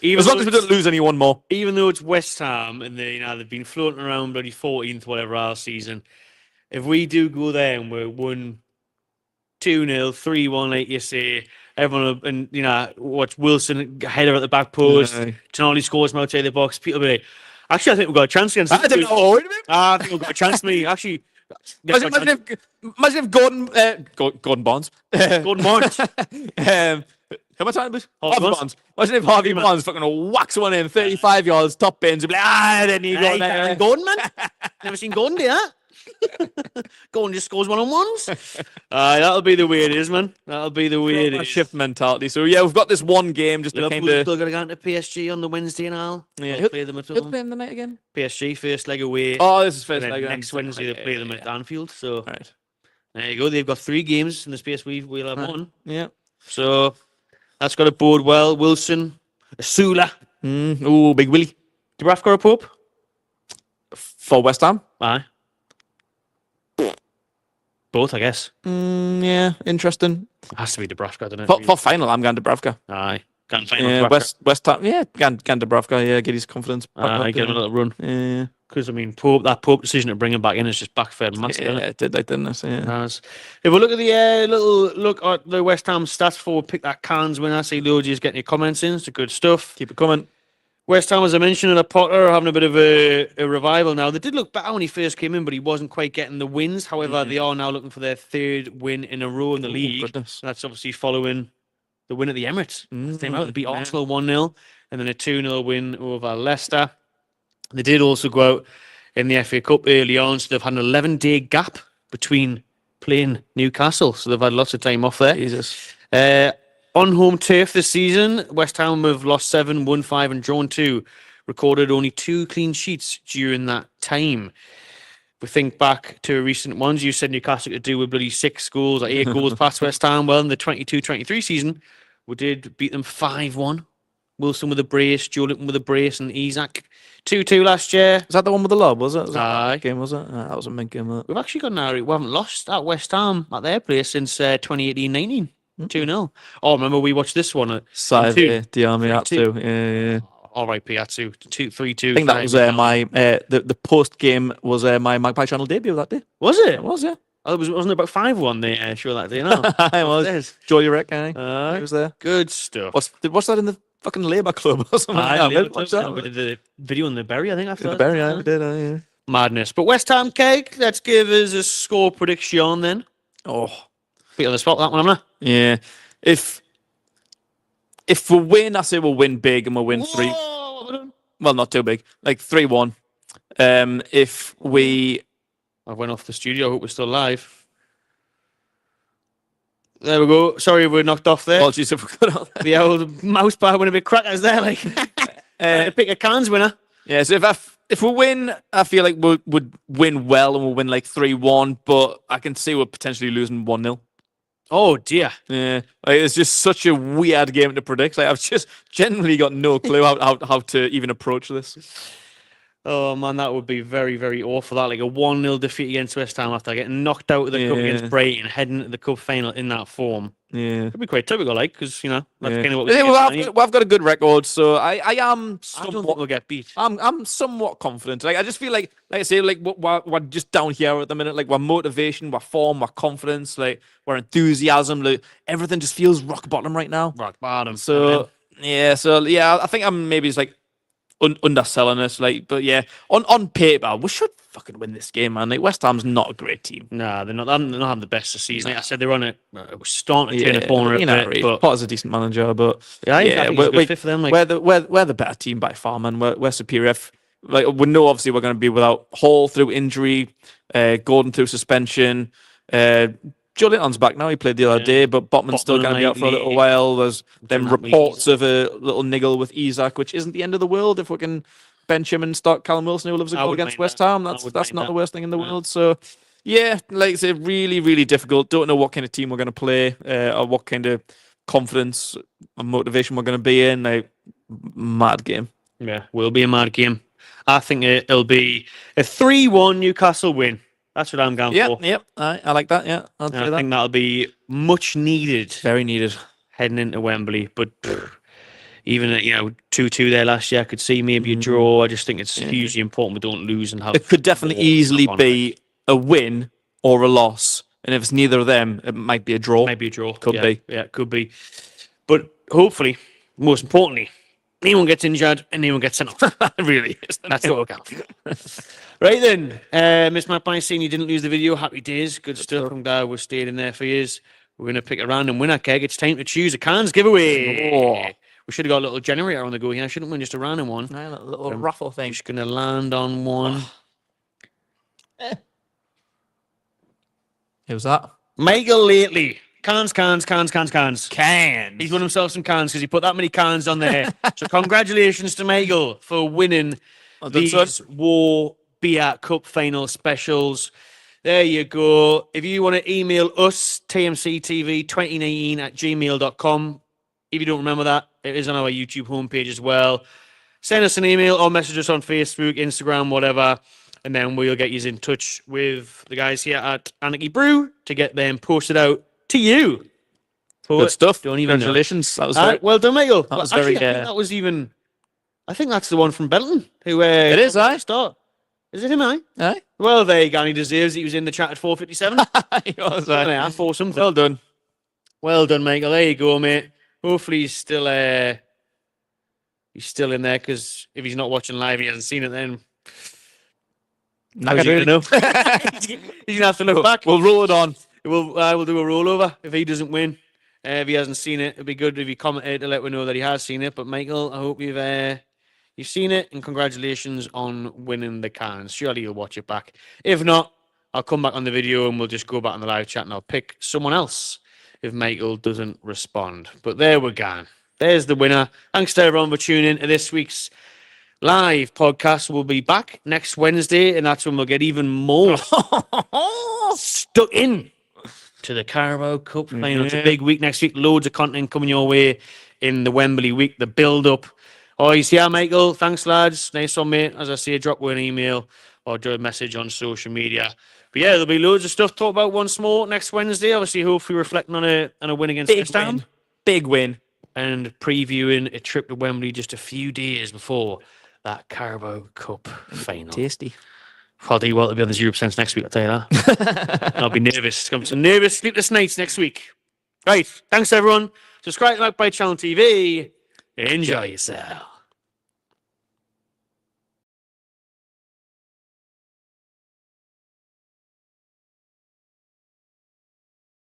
As long as we don't lose anyone more. Even though it's West Ham and they've been floating around bloody 14th, whatever, our season, if we do go there and we're 1-2-0, 3-1, like you say, Everyone will, and watch Wilson header at the back post. Aye. Tonali scores from outside the box. Peter will be like, actually, I think we've got a chance against. I don't know. Wait a minute. I think we've got a chance. Me actually. Imagine if Gordon Bonds. Gordon Barnes. How much time? Harvey Bonds. Imagine if Harvey Bonds fucking whacks one in 35 yards, top bins, and be like, then you go there. Gordon, man. Never seen Gordon do that. Gordon just scores one-on-ones. That'll be the way it is, man. That'll be the way it is. Shift mentality. So yeah, we've got this one game just to Liverpool's kind of. still got to go into PSG on the Wednesday and all. Yeah, They'll play them at Who's home. playing the night again? PSG first leg away. Oh, this is first and then leg. next Wednesday they play them at Anfield. So Right. there you go. They've got 3 games in the space we'll have one. Yeah. So that's got to bode well. Wilson, Salah, Ooh, Big Willie Dubravka or Pope? for West Ham. Aye. Both, I guess. Yeah, interesting. It has to be Dubravka, doesn't it? For final, I'm going Dubravka. Aye. Can't find Yeah, West Ham. Yeah, going Dubravka. Yeah, get his confidence. I get him a little run. Yeah. Because, I mean, that Pope decision to bring him back in is just backfired massive. Yeah, it did, didn't it? Yeah. If we look at the little look at the West Ham stats before we pick that Cairns winner, I see Logi's getting your comments in. It's good stuff. Keep it coming. West Ham, as I mentioned, and Potter are having a bit of a revival now. They did look better when he first came in, but he wasn't quite getting the wins. However, they are now looking for their 3rd win in a row in the league. Goodness. That's obviously following the win at the Emirates. They beat Arsenal 1-0 and then a 2-0 win over Leicester. They did also go out in the FA Cup early on, so they've had an 11-day gap between playing Newcastle, so they've had lots of time off there. Jesus. On home turf this season, West Ham have lost 7, won 5 and drawn 2. Recorded only 2 clean sheets during that time. If we think back to recent ones, you said Newcastle could do with bloody 6 goals or 8 goals past West Ham. Well, in the 22-23 season, we did beat them 5-1. Wilson with a brace, Joe Linton with a brace, and Isak 2-2 last year. Was that the one with the lob, was it? Aye. That game, was it? That was a big game, that. We've actually got now, we haven't lost at West Ham at their place since 2018-19. 2-0. Oh, remember we watched this one at Side, 2. Diami, that too. Yeah. R.I.P. Atsu 3-2. I think that was my the post game was my Magpie Channel debut that day. Was it? It was, yeah. Oh, wasn't it about 5-1 the show that day? No, it was. Joy Rick, I think. He was there. Good stuff. What's that in the fucking Labour Club or something? Watch that. We did the video in the Berry, I think. After the Berry, we did. Yeah. Madness. But West Ham cake. Let's give us a score prediction then. Oh, put you on the spot that one, haven't I? Yeah. If we win, I say we'll win big and we'll win 3. Well, not too big, like 3-1. If we, I went off the studio. I hope we're still live. There we go. Sorry, we're knocked off there. Apologies if we got out there. The old mouse bar went a bit crackers there. Like to pick a Cairns winner. Yeah. So if we win, I feel like we would win well and we'll win like 3-1. But I can see we're potentially losing 1-0. Oh dear. Yeah, like, it's just such a weird game to predict. Like I've just genuinely got no clue how to even approach this. Oh man, that would be very, very awful. That like a 1-0 defeat against West Ham after getting knocked out of the cup against Brighton, heading into the cup final in that form. Yeah, it'd be quite typical, like because that's kind of what we've got a good record, so I am. I don't think we'll get beat. I'm somewhat confident. Like I just feel like I say, like we're just down here at the minute. Like we're motivation, we're form, we're confidence, like we're enthusiasm. Like everything just feels rock bottom right now. Rock bottom. So I think I'm maybe it's like underselling us. Like, but yeah, on paper we should fucking win this game, man. Like West Ham's not a great team. Nah, they're not having the best of the season. Like I said, they're on it. We're starting to turn a corner. But Potter's a decent manager, but we're fit for them. Like we're the better team by far, man. We're superior. Like we know, obviously, we're going to be without Hall through injury, Gordon through suspension. Joe Linton's back now. He played the other day, but Botman's still going to be out for a little while. There's then reports of a little niggle with Isak, which isn't the end of the world if we can bench him and start Callum Wilson, who loves a goal against West Ham. That's not the worst thing in the world. So, yeah, like I say, really, really difficult. Don't know what kind of team we're going to play or what kind of confidence and motivation we're going to be in. Like, mad game. Yeah, will be a mad game. I think it'll be a 3-1 Newcastle win. That's what I'm going for. Yep, I like that. Yeah, I think that'll be much needed. Very needed. Heading into Wembley. But even at 2-2 there last year, I could see maybe a draw. I just think it's hugely important we don't lose and have. It could definitely easily be a win or a loss. And if it's neither of them, it might be a draw. Maybe a draw. Could be. Yeah, it could be. But hopefully, most importantly, anyone gets injured and anyone gets sent off. Really, that's what will count. Right then, Miss Matt, seeing you didn't lose the video. Happy days, good stuff. I'm glad we stayed in there for years. We're going to pick a random winner, Keg. It's time to choose a cans giveaway. Oh. We should have got a little generator on the go here, shouldn't we? Just a random one. A little ruffle thing. Just going to land on one. Who's that? Michael Lately. Cans. Cans. He's won himself some cans because he put that many cans on there. So congratulations to Michael for winning these War Beer Cup Final specials. There you go. If you want to email us, tmctv2019@gmail.com. If you don't remember that, it is on our YouTube homepage as well. Send us an email or message us on Facebook, Instagram, whatever. And then we'll get you in touch with the guys here at Anarchy Brew to get them posted out to you. Good stuff. Don't even Congratulations. Know. That was very, well done, Michael. That was very. I think that was even. I think that's the one from Belton. Who? It is. Start. Is it him? Aye. Well, there you go. He deserves it. He was in the chat at 4:57. He was. I for something. Well done. Well done, Michael. There you go, mate. Hopefully he's still in there, because if he's not watching live, he hasn't seen it. Then. Not gonna know. He's gonna have to look back. We'll roll it on. We'll do a rollover if he doesn't win. If he hasn't seen it, it'd be good if he commented to let me know that he has seen it. But Michael, I hope you've seen it, and congratulations on winning the cans. Surely you'll watch it back. If not, I'll come back on the video and we'll just go back on the live chat and I'll pick someone else if Michael doesn't respond. But there we're gone. There's the winner. Thanks to everyone for tuning in to this week's live podcast. We'll be back next Wednesday, and that's when we'll get even more stuck in to the Carabao Cup final. It's a big week next week. Loads of content coming your way in the Wembley week, the build-up. Oh, yeah, Michael. Thanks, lads. Nice one, mate. As I say, drop me an email or do a message on social media. But yeah, there'll be loads of stuff to talk about once more next Wednesday. Obviously, hopefully reflecting on a win against West Ham. Big win. And previewing a trip to Wembley just a few days before that Carabao Cup final. Tasty. I'll do well to be on the 0% next week, I'll tell you that. I'll be nervous. It's going to be some nervous, sleepless nights next week. Right. Thanks, everyone. Subscribe to Magpie Channel TV. Enjoy yourself.